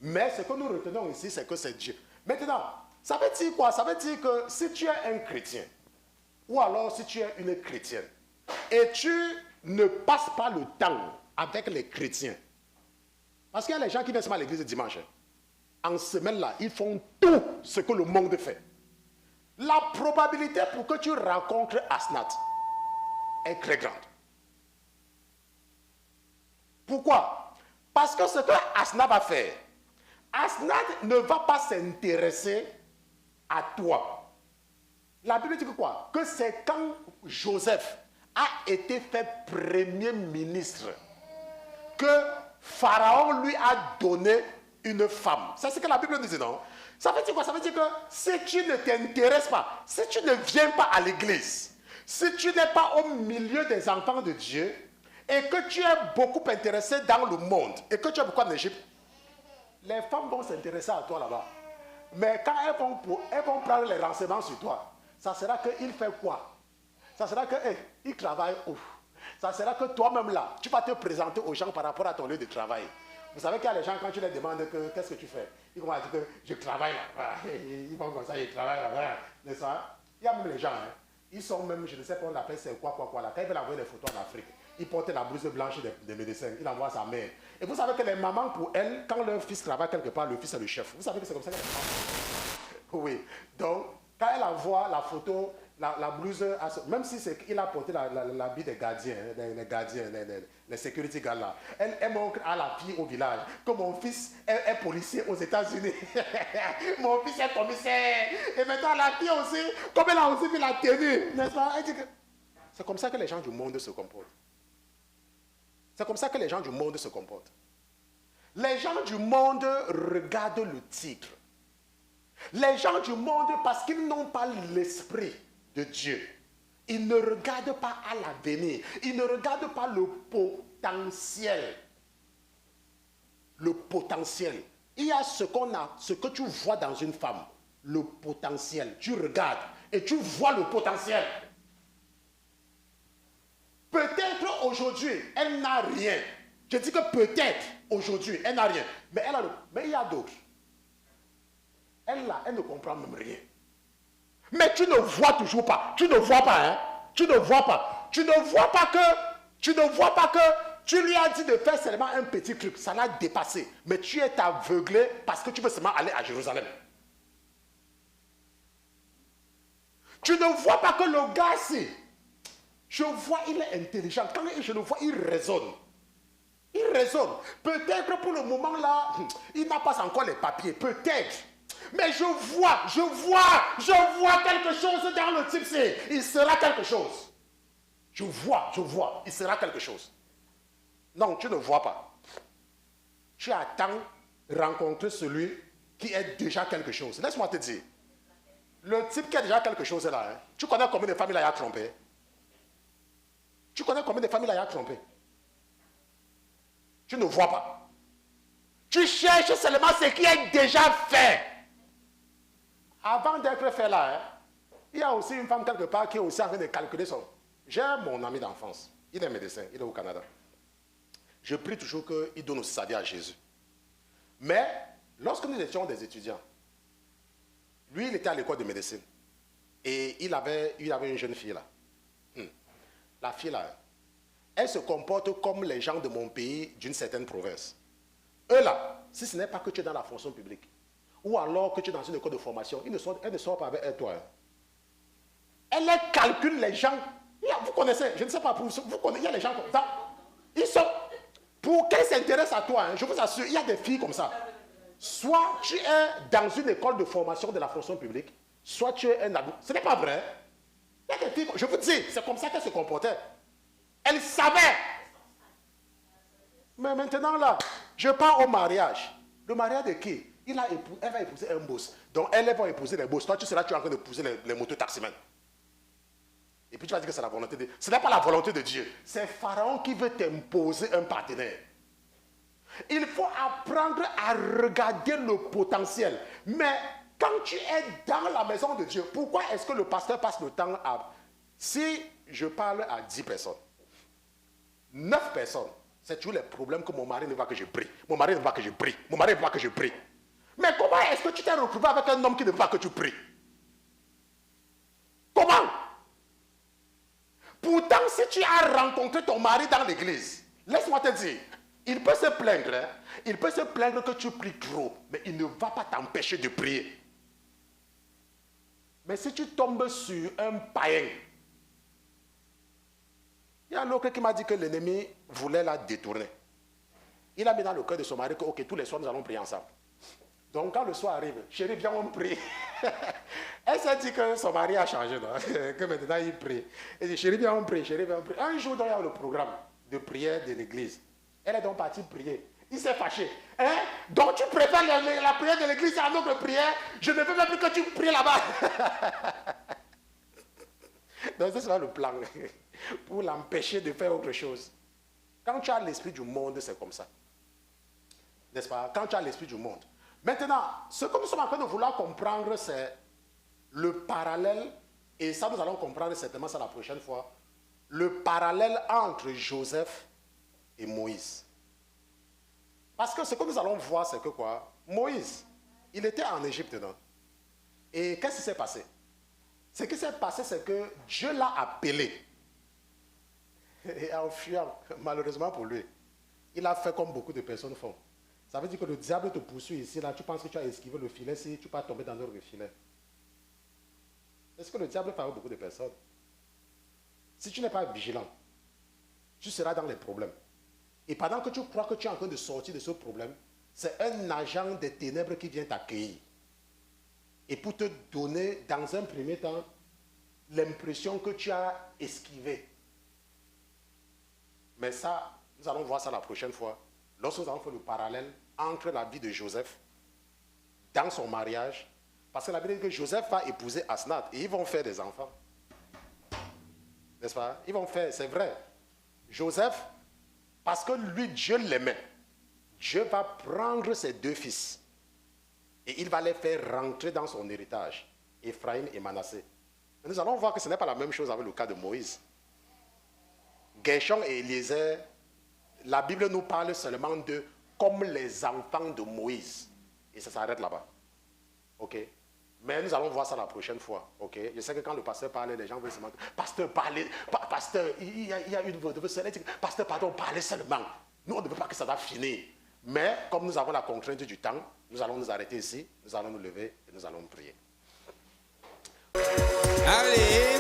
Mais ce que nous retenons ici, c'est que c'est Dieu. Maintenant, ça veut dire quoi? Ça veut dire que si tu es un chrétien, ou alors si tu es une chrétienne, et tu ne passes pas le temps avec les chrétiens, parce qu'il y a les gens qui viennent seulement à l'église le dimanche, en semaine-là, ils font tout ce que le monde fait. La probabilité pour que tu rencontres Asnat est très grande. Pourquoi? Parce que ce que Asnat va faire, Asnat ne va pas s'intéresser à toi. La Bible dit que quoi? Que c'est quand Joseph a été fait premier ministre que Pharaon lui a donné une femme. C'est ce que la Bible nous dit, non? Ça veut dire quoi? Ça veut dire que si tu ne t'intéresses pas, si tu ne viens pas à l'église, si tu n'es pas au milieu des enfants de Dieu, et que tu es beaucoup intéressé dans le monde, et que tu es beaucoup en Égypte, les femmes vont s'intéresser à toi là-bas. Mais quand elles vont prendre les renseignements sur toi, ça sera qu'il fait quoi? Ça sera qu'il travaille où? Ça sera que toi-même là, tu vas te présenter aux gens par rapport à ton lieu de travail. Vous savez qu'il y a les gens, quand tu les demandes qu'est-ce que tu fais, ils vont dire que je travaille là. Ils vont comme ça, ils travaillent là. N'est-ce pas? Il y a même les gens, ils sont même, je ne sais pas, on appelle c'est quoi là. Quand ils veulent envoyer des photos en Afrique, ils portent la blouse blanche des médecins, ils envoient sa mère. Et vous savez que les mamans, pour elles, quand leur fils travaille quelque part, le fils est le chef. Vous savez que c'est comme ça qu'elles font. Oui. Donc, quand elle envoie la photo, la blouse, même si c'est qu'il a porté l'habit des gardiens, les security guards là, elle montre à la fille au village que mon fils est policier aux États-Unis. Mon fils est commissaire. Et maintenant la fille aussi, comme elle a aussi vu la tenue, n'est-ce pas? Elle dit que c'est comme ça que les gens du monde se comportent. C'est comme ça que les gens du monde se comportent. Les gens du monde regardent le titre. Les gens du monde, parce qu'ils n'ont pas l'esprit de Dieu, ils ne regardent pas à l'avenir. Ils ne regardent pas le potentiel. Le potentiel. Il y a ce que tu vois dans une femme. Le potentiel. Tu regardes et tu vois le potentiel. Peut-être aujourd'hui, elle n'a rien. Je dis que peut-être aujourd'hui, elle n'a rien. Mais il y a d'autres. Elle ne comprend même rien. Mais tu ne vois toujours pas. Tu ne vois pas, hein. Tu ne vois pas. Tu ne vois pas que tu lui as dit de faire seulement un petit truc. Ça l'a dépassé. Mais tu es aveuglé parce que tu veux seulement aller à Jérusalem. Tu ne vois pas que le gars, si je vois, il est intelligent. Quand je le vois, il raisonne. Il raisonne. Peut-être pour le moment là, il n'a pas encore les papiers. Peut-être. Mais je vois quelque chose dans le type C. Il sera quelque chose. Je vois, il sera quelque chose. Non, tu ne vois pas. Tu attends rencontrer celui qui est déjà quelque chose. Laisse-moi te dire. Le type qui a déjà quelque chose là, hein, tu connais combien de familles il a trompé? Tu connais combien de familles il a trompé? Tu ne vois pas. Tu cherches seulement ce qui est déjà fait. Avant d'être fait là, hein, il y a aussi une femme quelque part qui est aussi en train de calculer son... J'ai mon ami d'enfance, il est médecin, il est au Canada. Je prie toujours qu'il donne aussi sa vie à Jésus. Mais, lorsque nous étions des étudiants, lui, il était à l'école de médecine. Et il avait une jeune fille là. La fille là, elle se comporte comme les gens de mon pays d'une certaine province. Eux là, si ce n'est pas que tu es dans la fonction publique, ou alors que tu es dans une école de formation, elle ne sort pas avec toi. Elle calcule les gens. Vous connaissez, je ne sais pas, vous connaissez, il y a les gens comme ça. Ils sont, pour qu'elles s'intéressent à toi, je vous assure, il y a des filles comme ça. Soit tu es dans une école de formation de la fonction publique, soit tu es un adulte. Ce n'est pas vrai. Il y a des filles, je vous dis, c'est comme ça qu'elles se comportaient. Elles savaient. Mais maintenant là, je pars au mariage. Le mariage de qui? Elle va épouser un boss. Donc elles vont épouser les boss. Toi, tu seras en train d'épouser les motos-taximens. Et puis tu vas dire que c'est la volonté de Dieu. Ce n'est pas la volonté de Dieu. C'est Pharaon qui veut t'imposer un partenaire. Il faut apprendre à regarder le potentiel. Mais quand tu es dans la maison de Dieu, pourquoi est-ce que le pasteur passe le temps à... Si je parle à 10 personnes, 9 personnes, c'est toujours les problèmes que mon mari ne voit que je prie. Mon mari ne voit que je prie. Mon mari ne voit que je prie. Mais comment est-ce que tu t'es retrouvé avec un homme qui ne voit que tu pries? Comment? Pourtant, si tu as rencontré ton mari dans l'église, laisse-moi te dire, il peut se plaindre, hein? Il peut se plaindre que tu pries trop, mais il ne va pas t'empêcher de prier. Mais si tu tombes sur un païen, il y a un autre qui m'a dit que l'ennemi voulait la détourner. Il a mis dans le cœur de son mari que, ok, tous les soirs, nous allons prier ensemble. Donc, quand le soir arrive, chérie, viens, on prie. Elle s'est dit que son mari a changé, non? Que maintenant, il prie. Elle dit, chérie, viens, on prie, chérie, viens, on prie. Un jour, il y a le programme de prière de l'église. Elle est donc partie prier. Il s'est fâché. Hein? Donc, tu préfères la prière de l'église à notre prière? Je ne veux même plus que tu pries là-bas. Donc, c'est ça le plan. Pour l'empêcher de faire autre chose. Quand tu as l'esprit du monde, c'est comme ça. N'est-ce pas? Quand tu as l'esprit du monde. Maintenant, ce que nous sommes en train de vouloir comprendre, c'est le parallèle, et ça nous allons comprendre certainement ça la prochaine fois, le parallèle entre Joseph et Moïse. Parce que ce que nous allons voir, c'est que quoi? Moïse, il était en Égypte, non? Et qu'est-ce qui s'est passé? Ce qui s'est passé, c'est que Dieu l'a appelé. Et en fuyant, malheureusement pour lui, il a fait comme beaucoup de personnes font. Ça veut dire que le diable te poursuit ici, là, tu penses que tu as esquivé le filet, si tu vas tomber dans le filet. C'est ce que le diable fait avec beaucoup de personnes. Si tu n'es pas vigilant, tu seras dans les problèmes. Et pendant que tu crois que tu es en train de sortir de ce problème, c'est un agent des ténèbres qui vient t'accueillir. Et pour te donner, dans un premier temps, l'impression que tu as esquivé. Mais ça, nous allons voir ça la prochaine fois. Lorsque nous allons faire le parallèle entre la vie de Joseph dans son mariage, parce que la Bible dit que Joseph va épouser Asnath et ils vont faire des enfants. N'est-ce pas? Ils vont faire, c'est vrai. Joseph, parce que lui, Dieu l'aimait, Dieu va prendre ses 2 fils et il va les faire rentrer dans son héritage, Ephraïm et Manassé. Mais nous allons voir que ce n'est pas la même chose avec le cas de Moïse. Gershon et Eliezer, la Bible nous parle seulement de comme les enfants de Moïse. Et ça s'arrête là-bas. Ok? Mais nous allons voir ça la prochaine fois. Ok? Je sais que quand le pasteur parle, les gens veulent seulement... Pasteur, parlez... Pasteur, il y a une voix de pasteur, pardon, parlez seulement. Nous, on ne veut pas que ça va finir. Mais comme nous avons la contrainte du temps, nous allons nous arrêter ici, nous allons nous lever et nous allons prier. Allez!